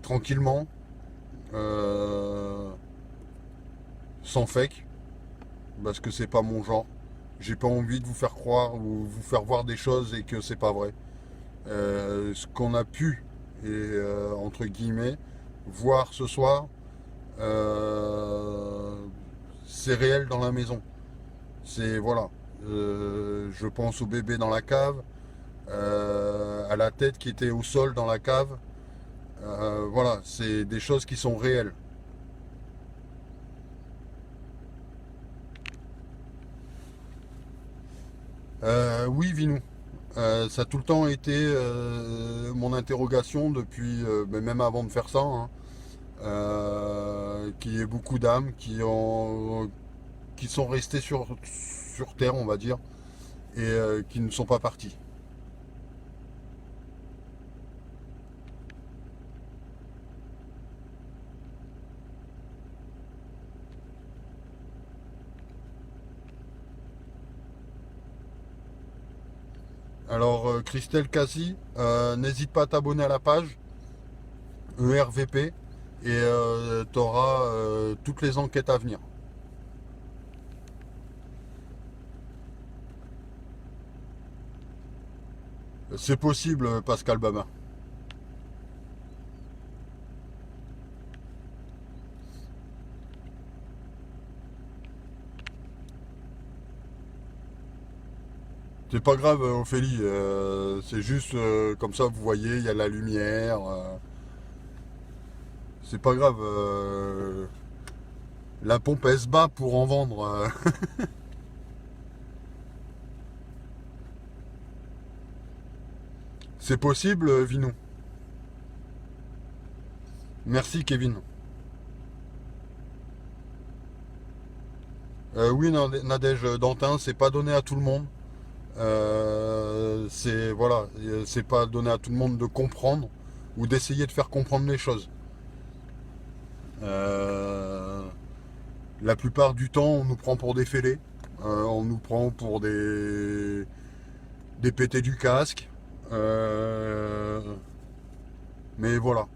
tranquillement, sans fake, parce que c'est pas mon genre. J'ai pas envie de vous faire croire ou vous faire voir des choses et que c'est pas vrai. Ce qu'on a pu, et entre guillemets, voir ce soir, c'est réel dans la maison. C'est voilà. Je pense au bébé dans la cave, à la tête qui était au sol dans la cave. Voilà, c'est des choses qui sont réelles. Oui, Vinou. Ça a tout le temps été mon interrogation depuis, ben, même avant de faire ça, hein. Qu'il y ait beaucoup d'âmes qui sont restées sur Terre, on va dire, et qui ne sont pas parties. Alors, Christelle Cassi, n'hésite pas à t'abonner à la page ERVP et tu auras toutes les enquêtes à venir. C'est possible, Pascal Bama. C'est pas grave, Ophélie. C'est juste comme ça, vous voyez, il y a la lumière. C'est pas grave. La pompe elle se bat pour en vendre. C'est possible, Vinou. Merci, Kevin. Oui, Nadège Dantin, c'est pas donné à tout le monde. C'est voilà, c'est pas donné à tout le monde de comprendre ou d'essayer de faire comprendre les choses. Euh, la plupart du temps, on nous prend pour des fêlés, on nous prend pour des pétés du casque. Mais voilà,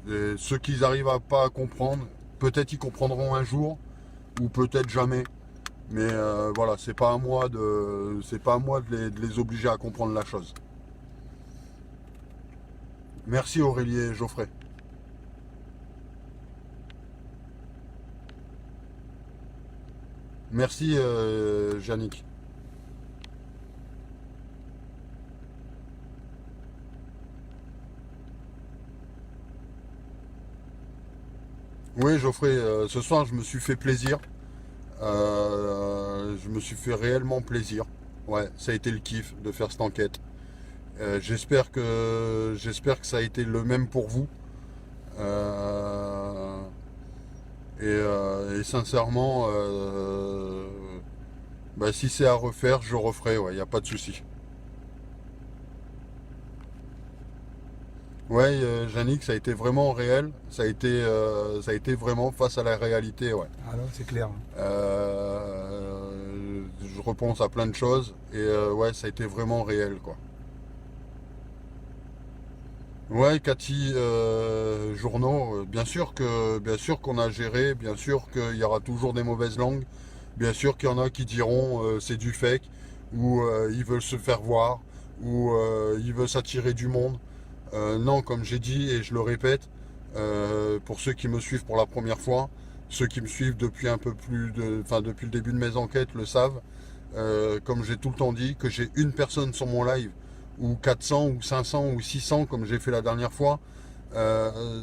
et ceux qui n'arrivent pas à comprendre, peut-être ils comprendront un jour ou peut-être jamais. Mais voilà, c'est pas à moi de les obliger à comprendre la chose. Merci Aurélie et Geoffrey. Merci, Yannick. Oui, Geoffrey, ce soir, je me suis fait plaisir. Je me suis fait réellement plaisir. Ouais, ça a été le kiff de faire cette enquête. J'espère que ça a été le même pour vous. Euh, et sincèrement, bah, si c'est à refaire, je referai. Ouais, y a pas de souci. Ouais, Yannick, ça a été vraiment réel. Ça a été vraiment face à la réalité. Ouais. Ah là, c'est clair. Je repense à plein de choses et ouais, ça a été vraiment réel, quoi. Ouais, Cathy, journaux, bien sûr qu'on a géré, bien sûr qu'il y aura toujours des mauvaises langues, bien sûr qu'il y en a qui diront c'est du fake, ou ils veulent se faire voir, ou ils veulent s'attirer du monde. Non, comme j'ai dit et je le répète, pour ceux qui me suivent pour la première fois, ceux qui me suivent depuis un peu plus de, enfin depuis le début de mes enquêtes le savent, comme j'ai tout le temps dit, que j'ai une personne sur mon live, ou 400, ou 500, ou 600, comme j'ai fait la dernière fois, euh,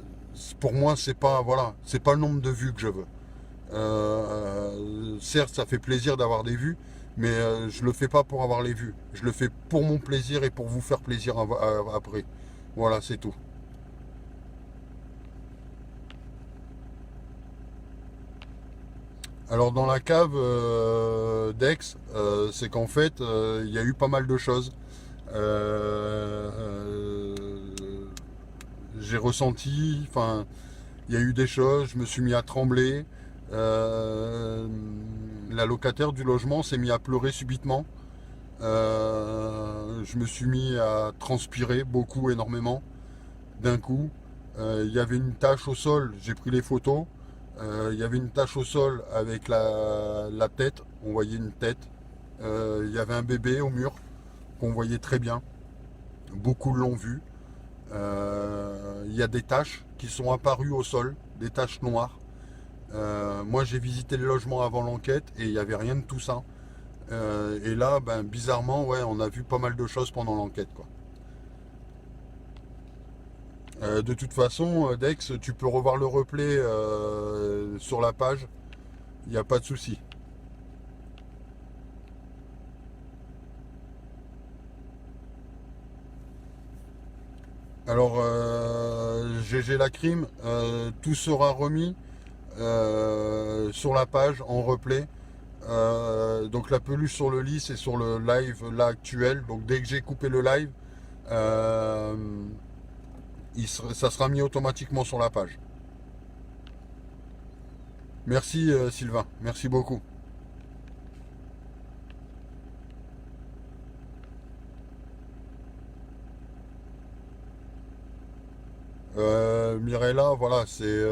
pour moi, c'est pas, voilà, c'est pas le nombre de vues que je veux. Certes, ça fait plaisir d'avoir des vues, mais je le fais pas pour avoir les vues. Je le fais pour mon plaisir et pour vous faire plaisir après. Voilà, c'est tout. Alors dans la cave d'Aix, c'est qu'en fait, il y a eu pas mal de choses. Euh, euh, j'ai ressenti, enfin, il y a eu des choses, je me suis mis à trembler. Euh, la locataire du logement s'est mis à pleurer subitement. Je me suis mis à transpirer beaucoup, énormément, d'un coup. Il y avait une tache au sol, j'ai pris les photos. Il y avait une tache au sol avec la tête, on voyait une tête. Il y avait un bébé au mur qu'on voyait très bien. Beaucoup l'ont vu. Il y a des taches qui sont apparues au sol, des taches noires. Moi j'ai visité le logement avant l'enquête et il n'y avait rien de tout ça. Et là, ben, bizarrement, ouais, on a vu pas mal de choses pendant l'enquête, quoi. De toute façon, Dex, tu peux revoir le replay sur la page, il n'y a pas de souci. Alors, GG la crime, tout sera remis sur la page en replay. Donc la peluche sur le lit, c'est sur le live là actuel. Donc dès que j'ai coupé le live, euh, ça sera mis automatiquement sur la page. Merci Sylvain, merci beaucoup. Mirella, voilà, c'est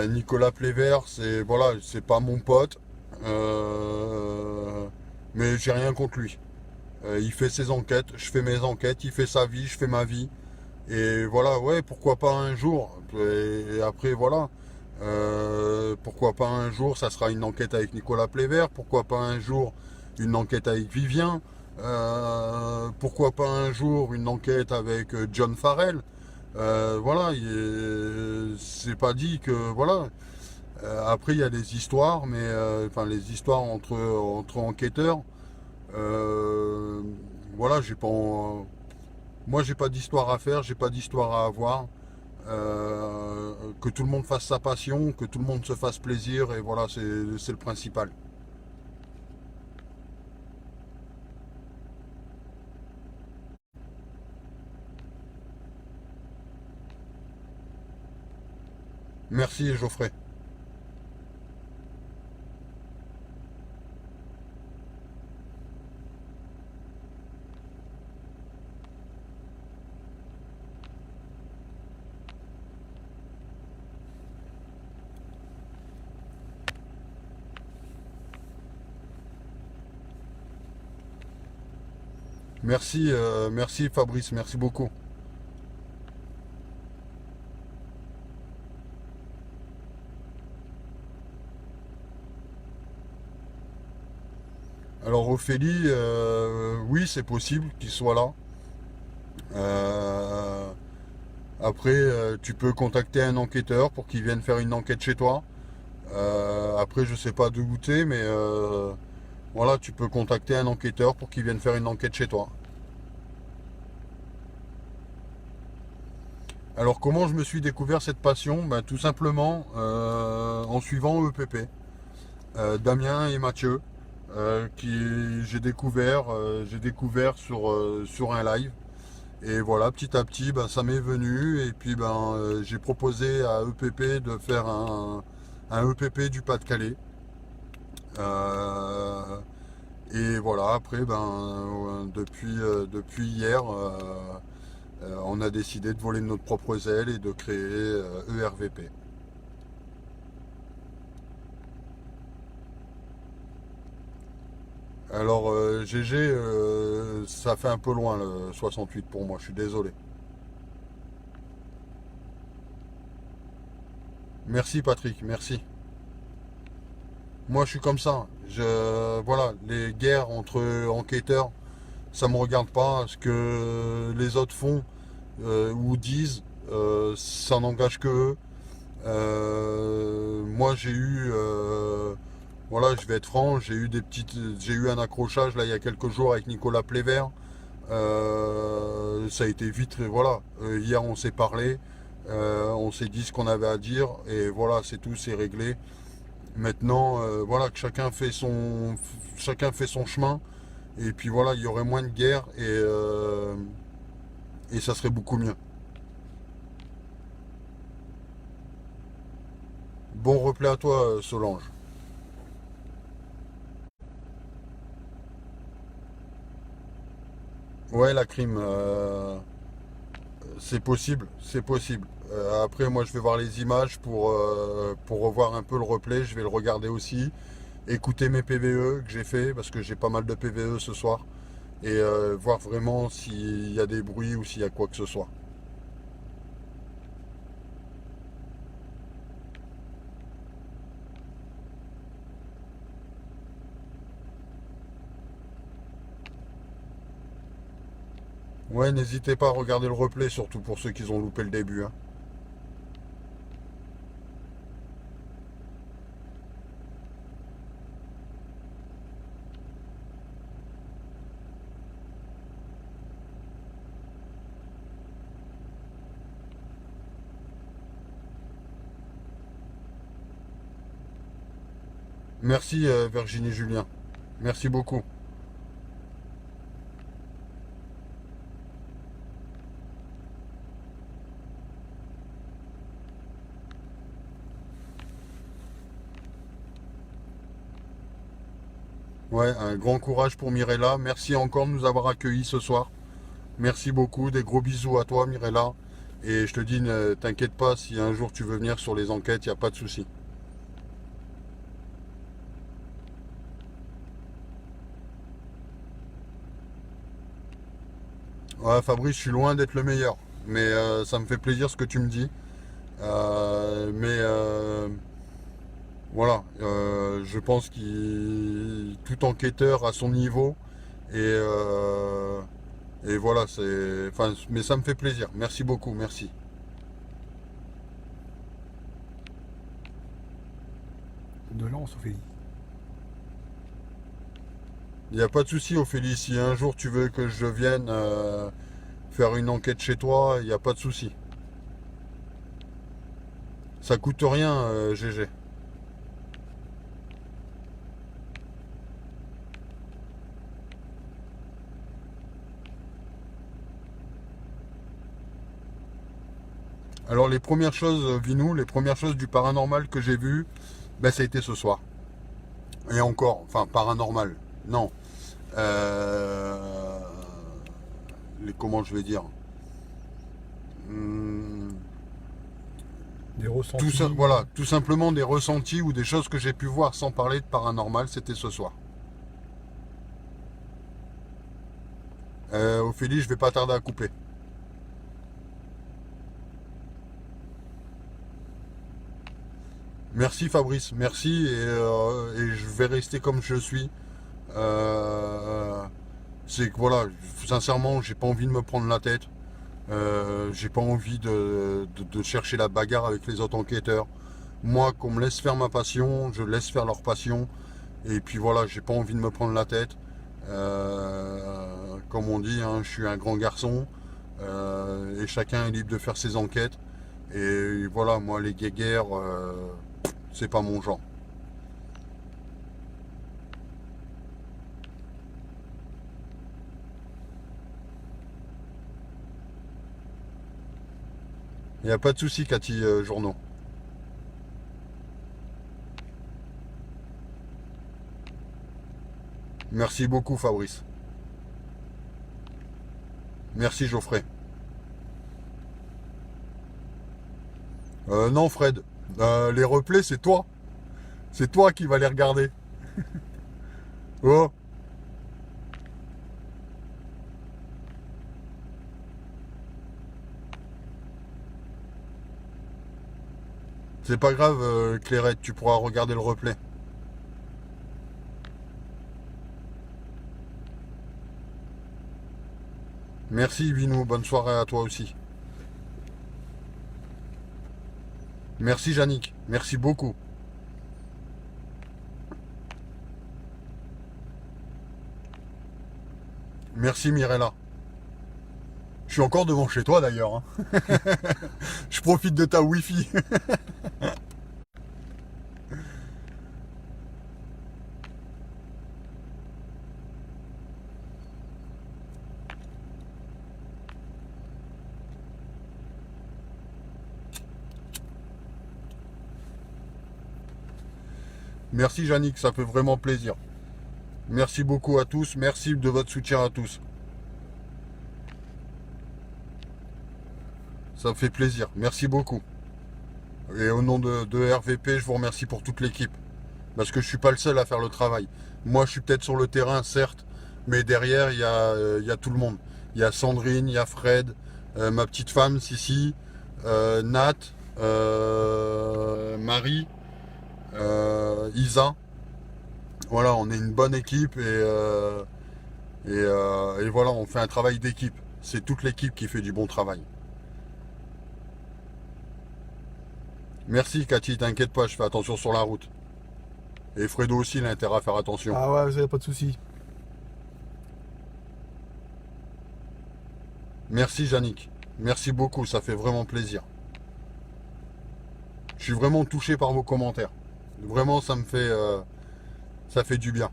Nicolas Plévert, c'est voilà, c'est pas mon pote, euh, mais j'ai rien contre lui. Il fait ses enquêtes, je fais mes enquêtes, il fait sa vie, je fais ma vie. Et voilà, ouais, pourquoi pas un jour. Et après, voilà. Pourquoi pas un jour, ça sera une enquête avec Nicolas Plévert. Pourquoi pas un jour, une enquête avec Vivien. Pourquoi pas un jour, une enquête avec John Farrell. Voilà, c'est pas dit que. Voilà. Après, il y a des histoires, mais. Enfin, les histoires entre enquêteurs. Euh, voilà, j'ai pas. Moi, j'ai pas d'histoire à faire, j'ai pas d'histoire à avoir. Que tout le monde fasse sa passion, que tout le monde se fasse plaisir, et voilà, c'est le principal. Merci Geoffrey. Merci, merci Fabrice, merci beaucoup. Ophélie, oui, c'est possible qu'il soit là. Après, tu peux contacter un enquêteur pour qu'il vienne faire une enquête chez toi. Après, je sais pas d'où t'es, mais voilà, tu peux contacter un enquêteur pour qu'il vienne faire une enquête chez toi. Alors, comment je me suis découvert cette passion? Ben, tout simplement en suivant EPP. Damien et Mathieu, qui j'ai découvert sur un live. Et voilà, petit à petit, ben, ça m'est venu. Et puis, ben, j'ai proposé à EPP de faire un EPP du Pas-de-Calais. Et voilà, après, ben, depuis hier, on a décidé de voler de notre propre aile et de créer ERVP. Alors, GG, ça fait un peu loin le 68 pour moi, je suis désolé. Merci Patrick, merci. Moi, je suis comme ça. Voilà, les guerres entre enquêteurs, ça me regarde pas. Ce que les autres font ou disent, ça n'engage que eux. Moi, voilà, je vais être franc, j'ai eu un accrochage là il y a quelques jours avec Nicolas Plévert. Ça a été vite, voilà. Hier, on s'est parlé, on s'est dit ce qu'on avait à dire, et voilà, c'est tout, c'est réglé. Maintenant, voilà, que chacun fait son chemin, et puis voilà, il y aurait moins de guerre, et ça serait beaucoup mieux. Bon replay à toi, Solange. Ouais, la crime, c'est possible, c'est possible. Après, moi, je vais voir les images pour revoir un peu le replay. Je vais le regarder aussi, écouter mes PVE que j'ai fait, parce que j'ai pas mal de PVE ce soir, et voir vraiment s'il y a des bruits ou s'il y a quoi que ce soit. Ouais, n'hésitez pas à regarder le replay, surtout pour ceux qui ont loupé le début, hein. Merci Virginie Julien. Merci beaucoup. Ouais, un grand courage pour Mirella. Merci encore de nous avoir accueillis ce soir. Merci beaucoup. Des gros bisous à toi, Mirella. Et je te dis, ne t'inquiète pas, si un jour tu veux venir sur les enquêtes, il n'y a pas de souci. Ouais, Fabrice, je suis loin d'être le meilleur. Mais ça me fait plaisir ce que tu me dis. Mais voilà, je pense qu'il tout enquêteur a son niveau. Et voilà, enfin, mais ça me fait plaisir. Merci beaucoup, merci. De lance, Ophélie. Il n'y a pas de souci, Ophélie. Si un jour tu veux que je vienne faire une enquête chez toi, il n'y a pas de souci. Ça coûte rien, GG. Alors les premières choses, Vinou, les premières choses du paranormal que j'ai vu, ben, ça a été ce soir. Et encore, enfin paranormal, non. Euh, comment je vais dire? Hmm, Des ressentis. voilà, tout simplement des ressentis ou des choses que j'ai pu voir sans parler de paranormal, c'était ce soir. Ophélie, je vais pas tarder à couper. Merci Fabrice, merci et je vais rester comme je suis. C'est que voilà, sincèrement, j'ai pas envie de me prendre la tête. J'ai pas envie de chercher la bagarre avec les autres enquêteurs. Moi, qu'on me laisse faire ma passion, je laisse faire leur passion. Et puis voilà, j'ai pas envie de me prendre la tête. Comme on dit, hein, je suis un grand garçon. Et chacun est libre de faire ses enquêtes. Et voilà, moi, les guéguerres, c'est pas mon genre. Il n'y a pas de souci, Cathy Journeau. Merci beaucoup, Fabrice. Merci, Geoffrey. Non, Fred. Les replays, c'est toi. C'est toi qui vas les regarder. Oh, c'est pas grave, Clairette, tu pourras regarder le replay. Merci, Vinou. Bonne soirée à toi aussi. Merci, Yannick. Merci beaucoup. Merci, Mirella. Je suis encore devant chez toi d'ailleurs, hein. Je profite de ta Wi-Fi. Merci, Yannick, ça fait vraiment plaisir. Merci beaucoup à tous. Merci de votre soutien à tous. Ça me fait plaisir. Merci beaucoup. Et au nom de RVP, je vous remercie pour toute l'équipe. Parce que je suis pas le seul à faire le travail. Moi, je suis peut-être sur le terrain, certes, mais derrière, il y a tout le monde. Il y a Sandrine, il y a Fred, ma petite femme, Sissi, Nat, Marie, Isa. Voilà, on est une bonne équipe et voilà, on fait un travail d'équipe. C'est toute l'équipe qui fait du bon travail. Merci Cathy, t'inquiète pas, je fais attention sur la route. Et Fredo aussi, il a intérêt à faire attention. Ah ouais, vous avez pas de soucis. Merci Yannick, merci beaucoup, ça fait vraiment plaisir. Je suis vraiment touché par vos commentaires. Vraiment, ça fait du bien.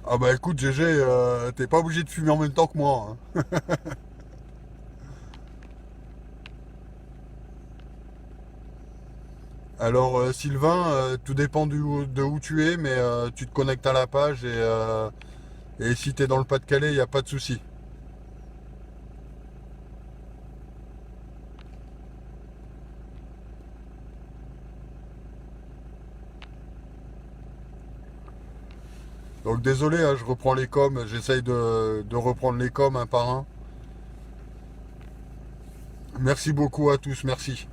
Ah bah écoute GG, t'es pas obligé de fumer en même temps que moi, hein. Alors Sylvain, tout dépend de où tu es, mais tu te connectes à la page et si t'es dans le Pas-de-Calais, il n'y a pas de souci. Donc désolé, hein, je reprends les coms, j'essaye de reprendre les coms un par un. Merci beaucoup à tous, merci.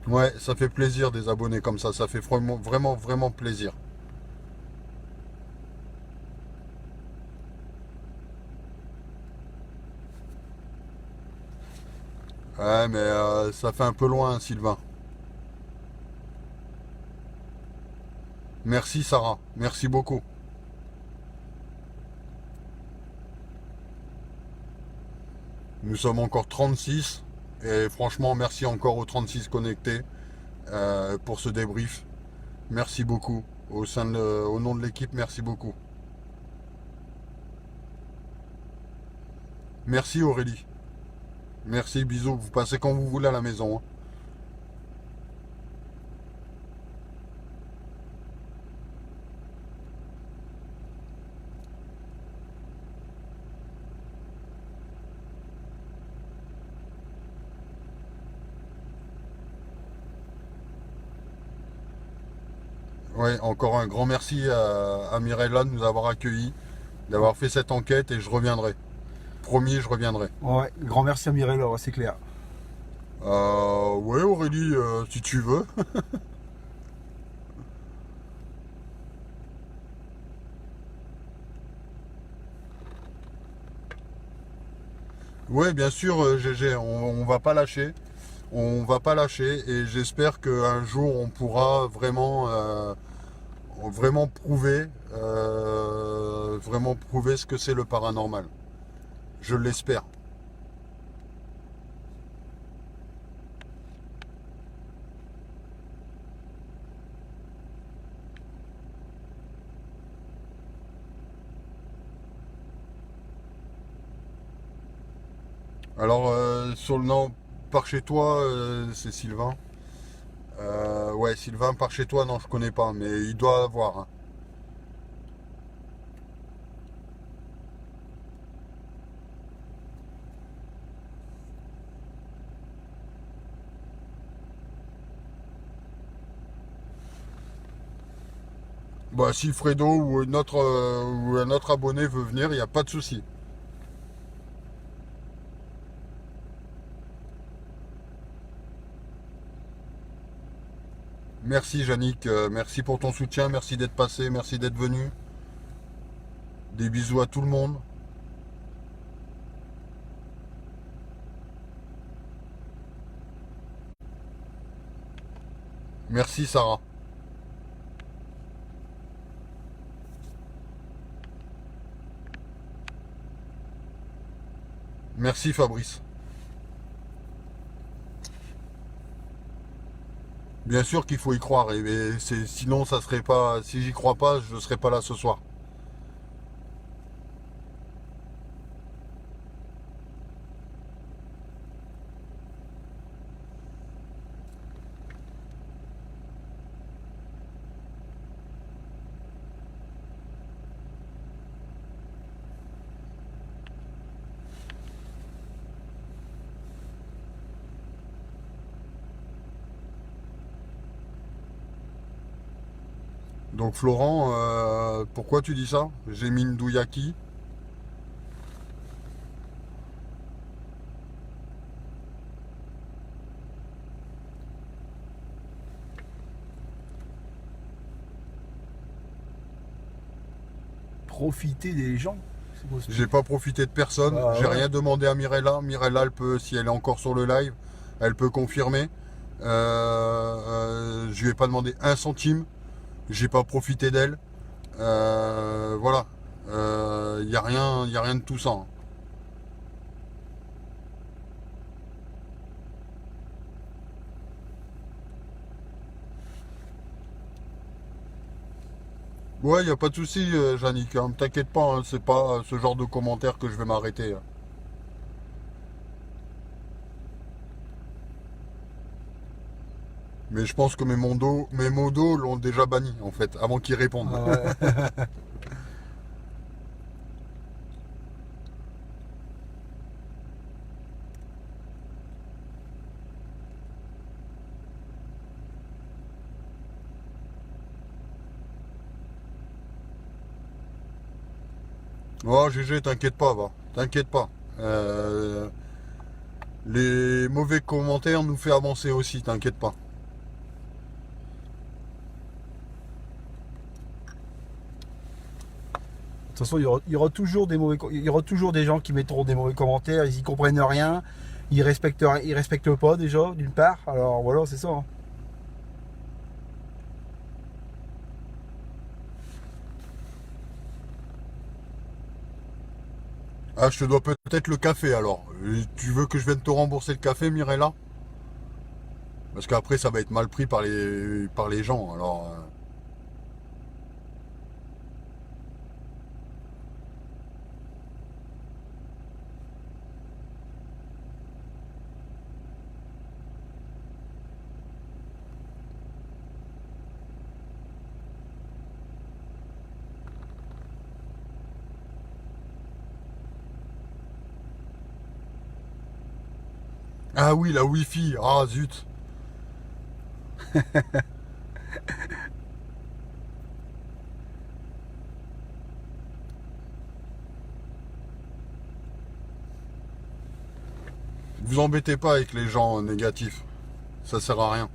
Ouais, ça fait plaisir des abonnés comme ça fait vraiment, vraiment, vraiment plaisir. Ouais, mais ça fait un peu loin, Sylvain. Merci Sarah, merci beaucoup. Nous sommes encore 36 et franchement merci encore aux 36 connectés pour ce débrief. Merci beaucoup. Au nom de l'équipe, merci beaucoup. Merci Aurélie. Merci, bisous. Vous passez quand vous voulez à la maison, hein. Ouais, encore un grand merci à Mirella de nous avoir accueillis, d'avoir fait cette enquête et je reviendrai. Promis, je reviendrai. Ouais, grand merci à Mireille, ouais, c'est clair. Ouais Aurélie, si tu veux. Ouais, bien sûr, GG, on va pas lâcher. On va pas lâcher et j'espère qu'un jour on pourra vraiment prouver ce que c'est le paranormal. Je l'espère. Alors, sur le nom, par chez toi, c'est Sylvain. Ouais, Sylvain, par chez toi, non, je connais pas, mais il doit avoir, hein. Bah, si Fredo ou un autre abonné veut venir, il n'y a pas de souci. Merci Yannick, merci pour ton soutien, merci d'être passé, merci d'être venu. Des bisous à tout le monde. Merci Sarah. Merci Fabrice. Bien sûr qu'il faut y croire, sinon ça serait pas. Si j'y crois pas, je ne serais pas là ce soir. Donc Florent, pourquoi tu dis ça? J'ai mis une douillaki. Profiter des gens. C'est beau, J'ai pas profité de personne, Bah, j'ai ouais. rien demandé à Mirella. Mirella, elle peut, si elle est encore sur le live, elle peut confirmer. Je lui ai pas demandé un centime, j'ai pas profité d'elle. Voilà, y a rien de tout ça, hein. Ouais, y a pas de souci, Yannick, hein, t'inquiète pas, hein, c'est pas ce genre de commentaire que je vais m'arrêter, hein. Mais je pense que mes modos l'ont déjà banni, en fait, avant qu'ils répondent. Ah ouais. Oh, GG, t'inquiète pas, va. T'inquiète pas. Les mauvais commentaires nous fait avancer aussi, t'inquiète pas. De toute façon, il y aura toujours des mauvais, il y aura toujours des gens qui mettront des mauvais commentaires, ils y comprennent rien, ils respectent pas déjà, d'une part. Alors voilà, c'est ça, hein. Ah, je te dois peut-être le café alors. Tu veux que je vienne te rembourser le café, Mirella? Parce qu'après, ça va être mal pris par les gens. Alors, Ah oui, la Wi-Fi. Ah zut. Vous embêtez pas avec les gens négatifs. Ça sert à rien.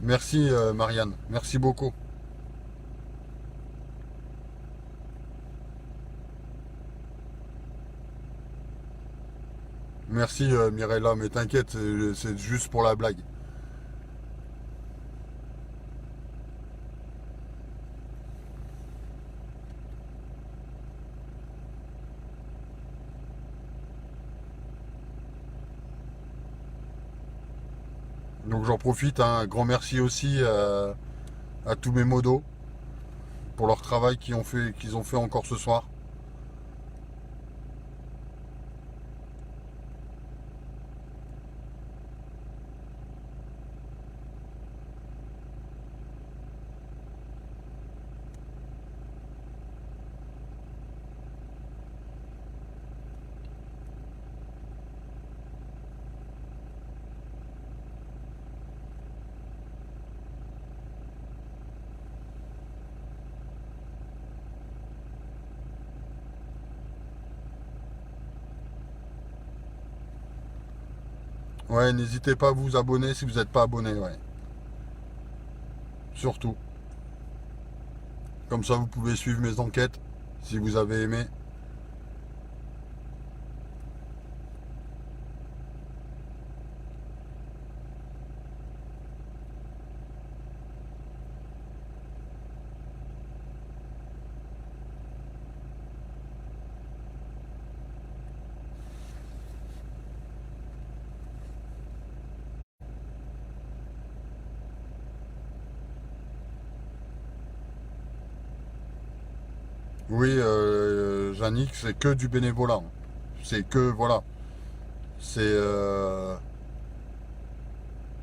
Merci Marianne. Merci beaucoup. Merci Mirella, mais t'inquiète, c'est juste pour la blague. Donc j'en profite, hein, un grand merci aussi à tous mes modos pour leur travail qu'ils ont fait encore ce soir. Ouais, n'hésitez pas à vous abonner si vous n'êtes pas abonné, ouais. Surtout. Comme ça, vous pouvez suivre mes enquêtes si vous avez aimé. Oui, Yannick, c'est que du bénévolat. C'est que, voilà. C'est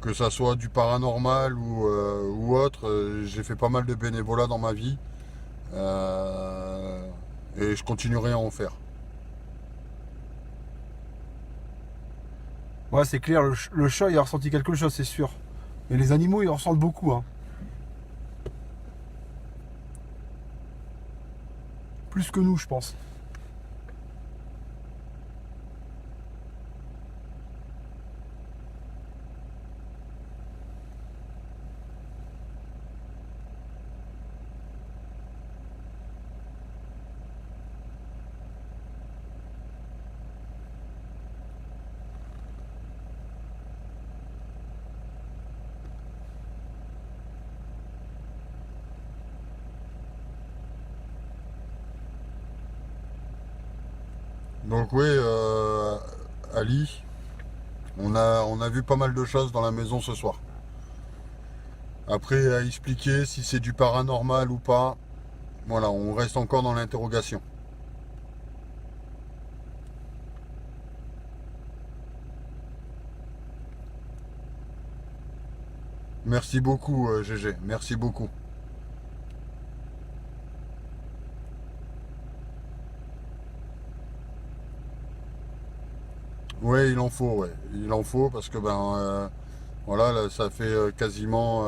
que ça soit du paranormal ou autre. J'ai fait pas mal de bénévolat dans ma vie. Et je continuerai à en faire. Ouais, c'est clair, le chat il a ressenti quelque chose, c'est sûr. Et les animaux ils en ressentent beaucoup, hein. Plus que nous, je pense. Donc oui, Ali, on a vu pas mal de choses dans la maison ce soir. Après, à expliquer si c'est du paranormal ou pas, voilà, on reste encore dans l'interrogation. Merci beaucoup, GG, merci beaucoup. Ouais, il en faut, ouais. Il en faut parce que voilà, là, ça fait quasiment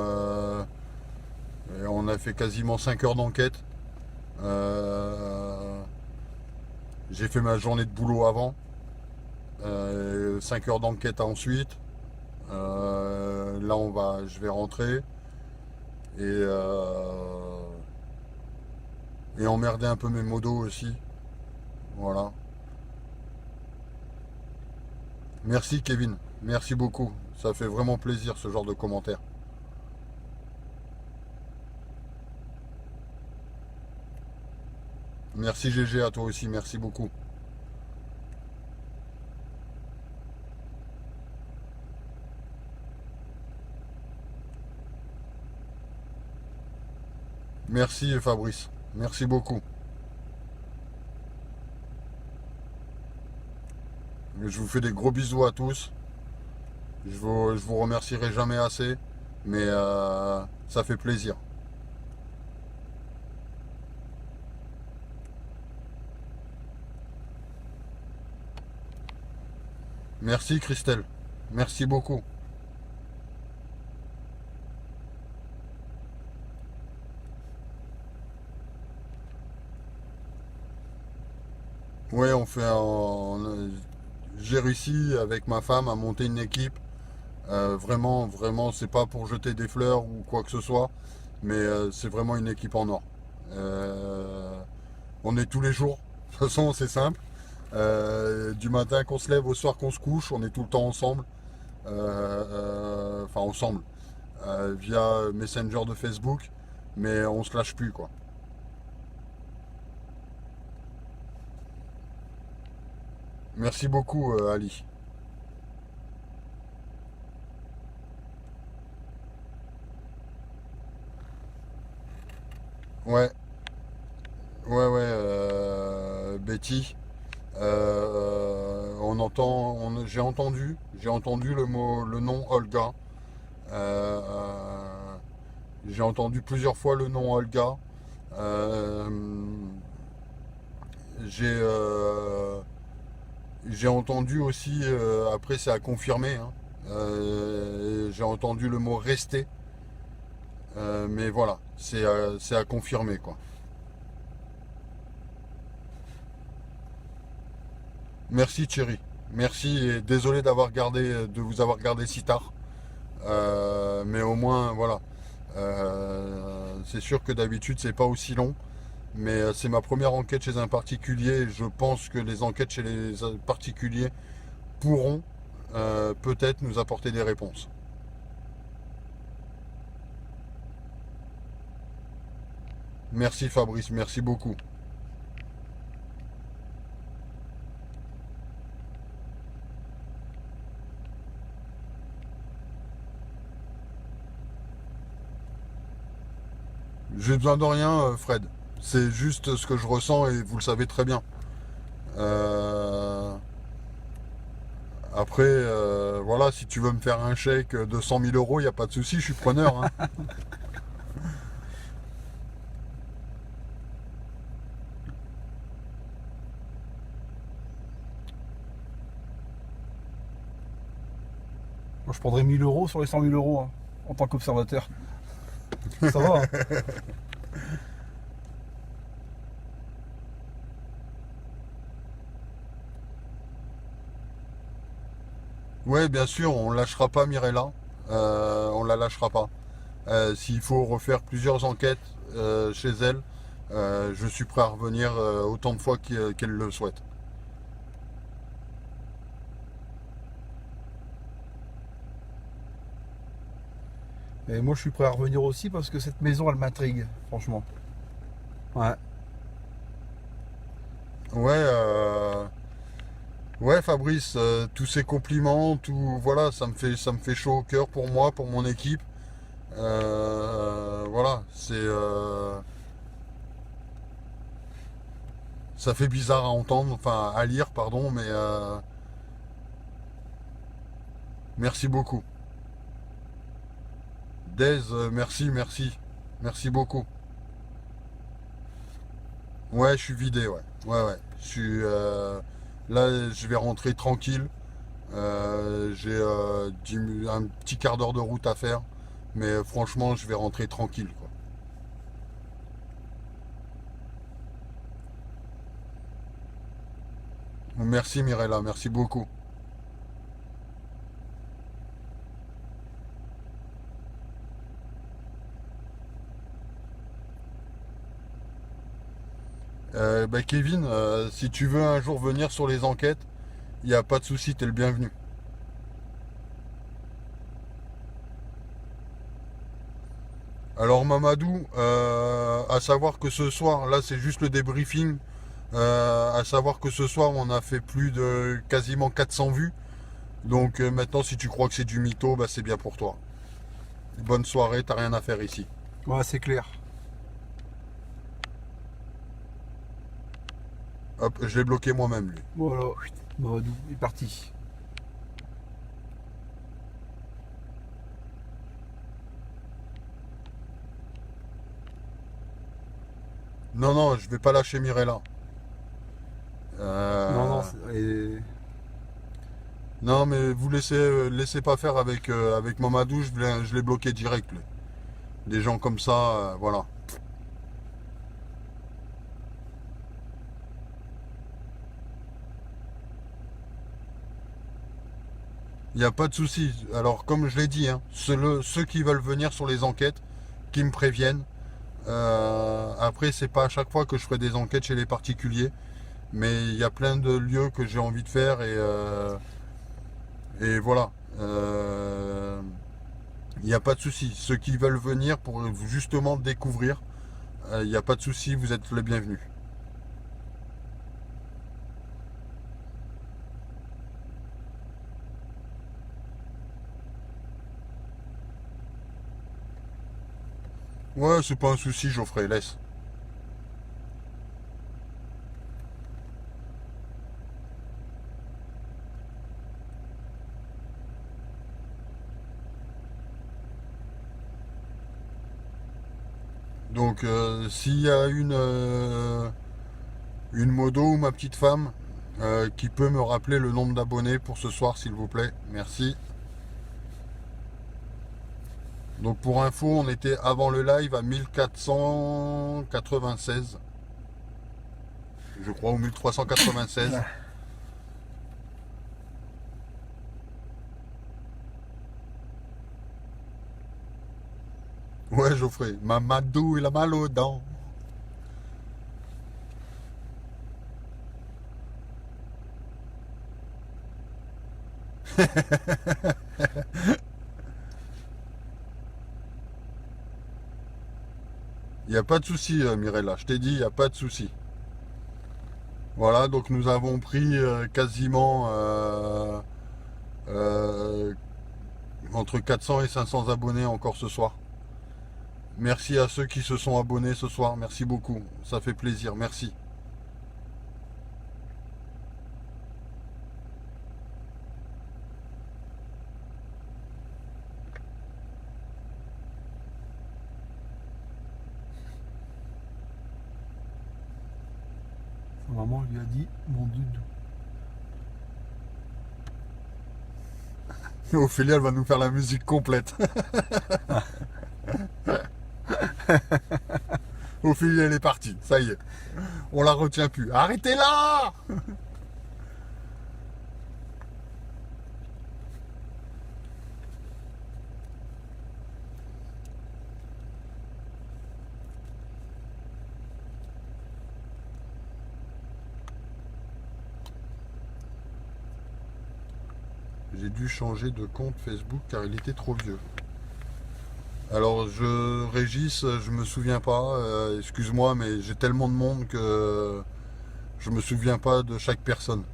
on a fait quasiment 5 heures d'enquête. J'ai fait ma journée de boulot avant. 5 heures d'enquête ensuite. Là je vais rentrer et emmerder un peu mes modos aussi. Voilà. Merci Kevin, merci beaucoup. Ça fait vraiment plaisir ce genre de commentaires. Merci GG à toi aussi, merci beaucoup. Merci Fabrice, merci beaucoup. Je vous fais des gros bisous à tous. Je vous remercierai jamais assez, mais ça fait plaisir. Merci Christelle, merci beaucoup. Ouais, j'ai réussi avec ma femme à monter une équipe. Vraiment, vraiment, c'est pas pour jeter des fleurs ou quoi que ce soit, mais c'est vraiment une équipe en or. Euh, on est tous les jours. De toute façon, c'est simple. Du matin qu'on se lève au soir qu'on se couche, on est tout le temps ensemble. Enfin, ensemble. Via Messenger de Facebook, mais on se lâche plus, quoi. Merci beaucoup, Ali. Ouais, ouais, Betty. J'ai entendu le nom Olga. Euh, euh, j'ai entendu plusieurs fois le nom Olga. Euh, j'ai j'ai entendu aussi, après c'est à confirmer, hein. J'ai entendu le mot rester. Mais voilà, c'est à confirmer, quoi. Merci Thierry. Merci et désolé de vous avoir gardé si tard. Mais au moins, voilà. C'est sûr que d'habitude, c'est pas aussi long. Mais c'est ma première enquête chez un particulier. Je pense que les enquêtes chez les particuliers pourront peut-être nous apporter des réponses. Merci Fabrice, merci beaucoup. J'ai besoin de rien, Fred. C'est juste ce que je ressens et vous le savez très bien. Euh, Après, voilà, si tu veux me faire un chèque de 100 000 euros, il n'y a pas de souci, je suis preneur, hein. Moi, je prendrais 1000 euros sur les 100 000 euros, hein, en tant qu'observateur. Ça va, hein. Ouais, bien sûr, on lâchera pas Mirella. On la lâchera pas. S'il faut refaire plusieurs enquêtes chez elle, je suis prêt à revenir autant de fois qu'elle le souhaite. Et moi, je suis prêt à revenir aussi parce que cette maison, elle m'intrigue, franchement. Ouais. Ouais, ouais, Fabrice, tous ces compliments, tout, voilà, ça me fait chaud au cœur pour moi, pour mon équipe. Voilà, ça fait bizarre à entendre, enfin à lire, pardon, mais merci beaucoup. Dez, merci, merci, merci beaucoup. Ouais, je suis vidé, ouais, ouais, ouais. Là, je vais rentrer tranquille. J'ai un petit quart d'heure de route à faire, mais franchement, je vais rentrer tranquille, quoi. Merci Mirella, merci beaucoup. Bah, Kevin, si tu veux un jour venir sur les enquêtes, il n'y a pas de souci, t'es le bienvenu. Alors Mamadou, à savoir que ce soir, là c'est juste le débriefing, à savoir que ce soir on a fait plus de quasiment 400 vues. Donc maintenant si tu crois que c'est du mytho, bah, c'est bien pour toi. Bonne soirée, t'as rien à faire ici. Ouais, c'est clair. Hop, je l'ai bloqué moi-même lui. Voilà. Bon, il est parti. Non, non, je vais pas lâcher Mirella. Non, non, Euh, et non, mais vous laissez pas faire avec Mamadou, je l'ai bloqué direct. Lui. Des gens comme ça, voilà. Il n'y a pas de souci. Alors, comme je l'ai dit, hein, ceux qui veulent venir sur les enquêtes, qui me préviennent. Après, c'est pas à chaque fois que je ferai des enquêtes chez les particuliers, mais il y a plein de lieux que j'ai envie de faire et voilà. Il n'y a pas de souci. Ceux qui veulent venir pour justement découvrir, il n'y a pas de souci, vous êtes les bienvenus. Ouais, c'est pas un souci, Geoffrey, laisse. Donc, s'il y a une modo ou ma petite femme qui peut me rappeler le nombre d'abonnés pour ce soir, s'il vous plaît, merci. Donc, pour info, on était avant le live à 1496, je crois, ou 1396. Ouais, Geoffrey, Mamadou, il a mal aux dents. Il n'y a pas de souci, Mirella, je t'ai dit, il n'y a pas de souci. Voilà, donc nous avons pris quasiment euh, entre 400 et 500 abonnés encore ce soir. Merci à ceux qui se sont abonnés ce soir, merci beaucoup, ça fait plaisir, merci. Sa maman lui a dit mon doudou. Ophélie, elle va nous faire la musique complète. Ophélie, elle est partie, ça y est. On la retient plus. Arrêtez-la! J'ai dû changer de compte Facebook car il était trop vieux. Alors, Régis, je me souviens pas. Excuse-moi, mais j'ai tellement de monde que je me souviens pas de chaque personne.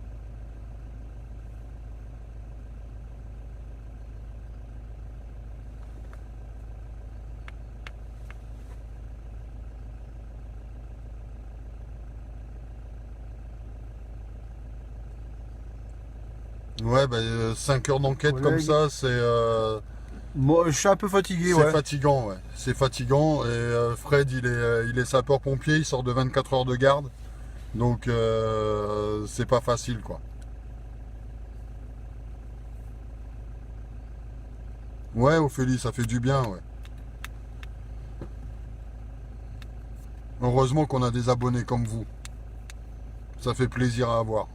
Ouais, 5 heures d'enquête comme Collègue. ça, Moi, je suis un peu fatigué, c'est ouais. fatigant, ouais. C'est fatigant. Et Fred, il est sapeur-pompier, il sort de 24 heures de garde. Donc, c'est pas facile, quoi. Ouais, Ophélie, ça fait du bien, ouais. Heureusement qu'on a des abonnés comme vous. Ça fait plaisir à avoir.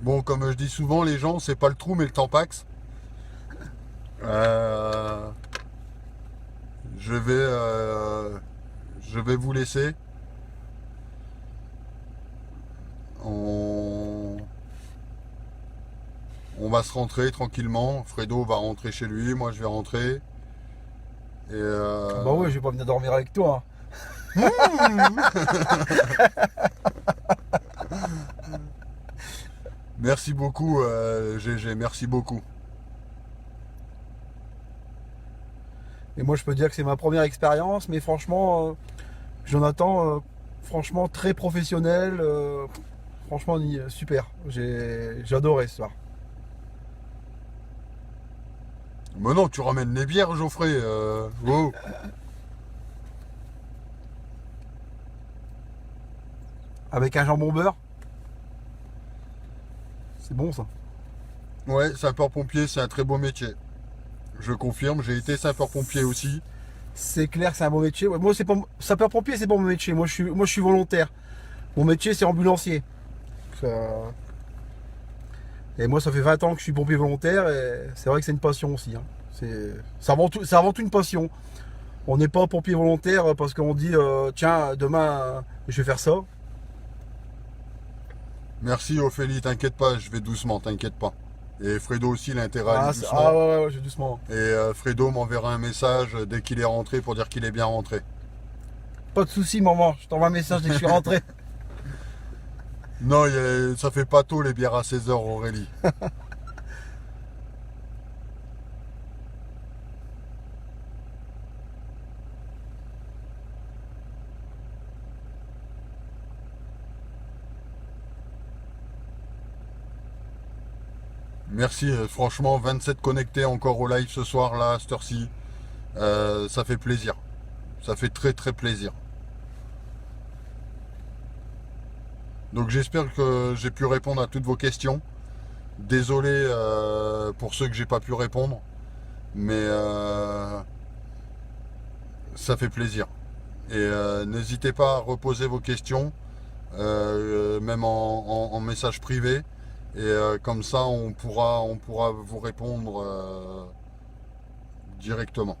Bon, comme je dis souvent, les gens, c'est pas le trou, mais le tampax. Euh, je vais, euh, je vais vous laisser. On, on va se rentrer tranquillement. Fredo va rentrer chez lui, moi je vais rentrer. Et Bah ouais, je vais pas venir dormir avec toi, hein. merci beaucoup, GG, merci beaucoup. Et moi, je peux dire que c'est ma première expérience, mais franchement, Jonathan, franchement, très professionnel. Franchement, super. J'ai adoré ce soir. Mais non, tu ramènes les bières, Geoffrey. Oh. Avec un jambon beurre. C'est bon, ça. Ouais, sapeur-pompier, c'est un très beau métier. Je confirme, j'ai été sapeur-pompier aussi. C'est clair que c'est un bon métier. Ouais, moi, c'est pas sapeur-pompier, c'est pas mon métier. Moi, je suis volontaire. Mon métier, c'est ambulancier. Ça- Et moi, ça fait 20 ans que je suis pompier volontaire et c'est vrai que c'est une passion aussi, hein. C'est avant tout une passion. On n'est pas pompier volontaire parce qu'on dit tiens, demain, je vais faire ça. Merci Ophélie, t'inquiète pas, je vais doucement, t'inquiète pas. Et Fredo aussi, il a intérêt à aller doucement. Ah ouais, je vais doucement. Et Fredo m'enverra un message dès qu'il est rentré pour dire qu'il est bien rentré. Pas de soucis, maman. Je t'envoie un message dès que je suis rentré. Non, ça fait pas tôt les bières à 16h, Aurélie. Merci, franchement, 27 connectés encore au live ce soir, là, à cette heure-ci. Ça fait plaisir. Ça fait très très plaisir. Donc j'espère que j'ai pu répondre à toutes vos questions. Désolé pour ceux que j'ai pas pu répondre. Mais ça fait plaisir. Et n'hésitez pas à reposer vos questions, même en message privé. Et comme ça, on pourra vous répondre directement.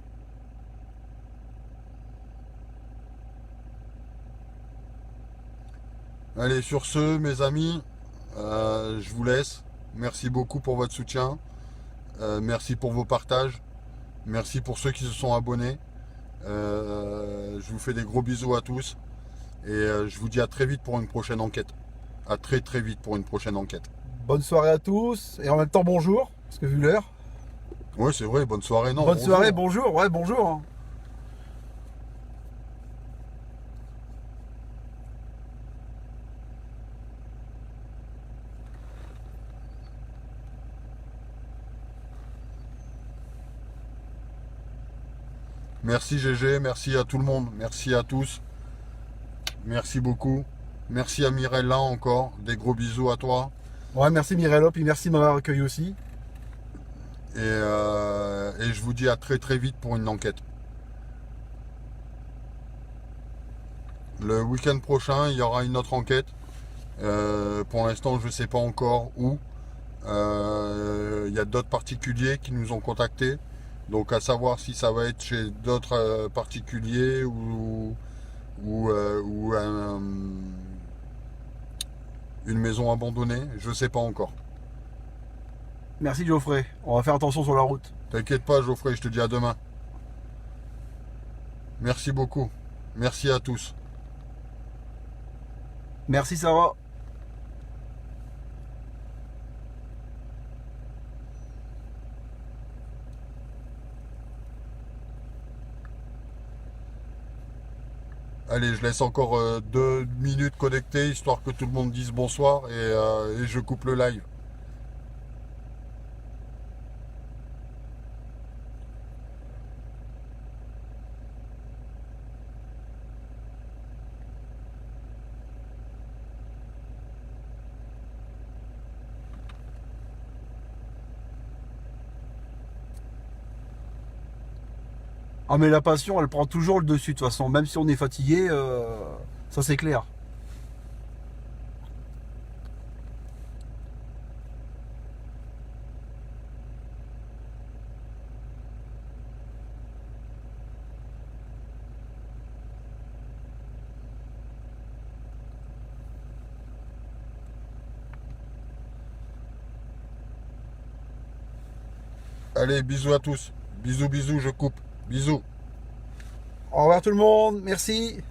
Allez, sur ce, mes amis, je vous laisse. Merci beaucoup pour votre soutien. Merci pour vos partages. Merci pour ceux qui se sont abonnés. Je vous fais des gros bisous à tous. Et je vous dis à très vite pour une prochaine enquête. À très très vite pour une prochaine enquête. Bonne soirée à tous. Et en même temps, bonjour. Parce que vu l'heure. Oui, c'est vrai, bonne soirée. Non, Bonne bonjour. soirée, bonjour. Ouais, bonjour, hein. Merci GG, merci à tout le monde, merci à tous. Merci beaucoup. Merci à Mirella encore. Des gros bisous à toi. Ouais, merci Mirello, puis merci de m'avoir accueilli aussi. Et je vous dis à très très vite pour une enquête. Le week-end prochain, il y aura une autre enquête. Pour l'instant, je ne sais pas encore où. Il y a d'autres particuliers qui nous ont contactés. Donc à savoir si ça va être chez d'autres particuliers ou une maison abandonnée. Je ne sais pas encore. Merci Geoffrey. On va faire attention sur la route. T'inquiète pas Geoffrey, je te dis à demain. Merci beaucoup. Merci à tous. Merci Sarah. Allez, je laisse encore 2 minutes connectées, histoire que tout le monde dise bonsoir et je coupe le live. Ah mais la passion, elle prend toujours le dessus de toute façon. Même si on est fatigué, ça c'est clair. Allez, bisous à tous. Bisous, bisous, je coupe. Bisous. Au revoir tout le monde, merci.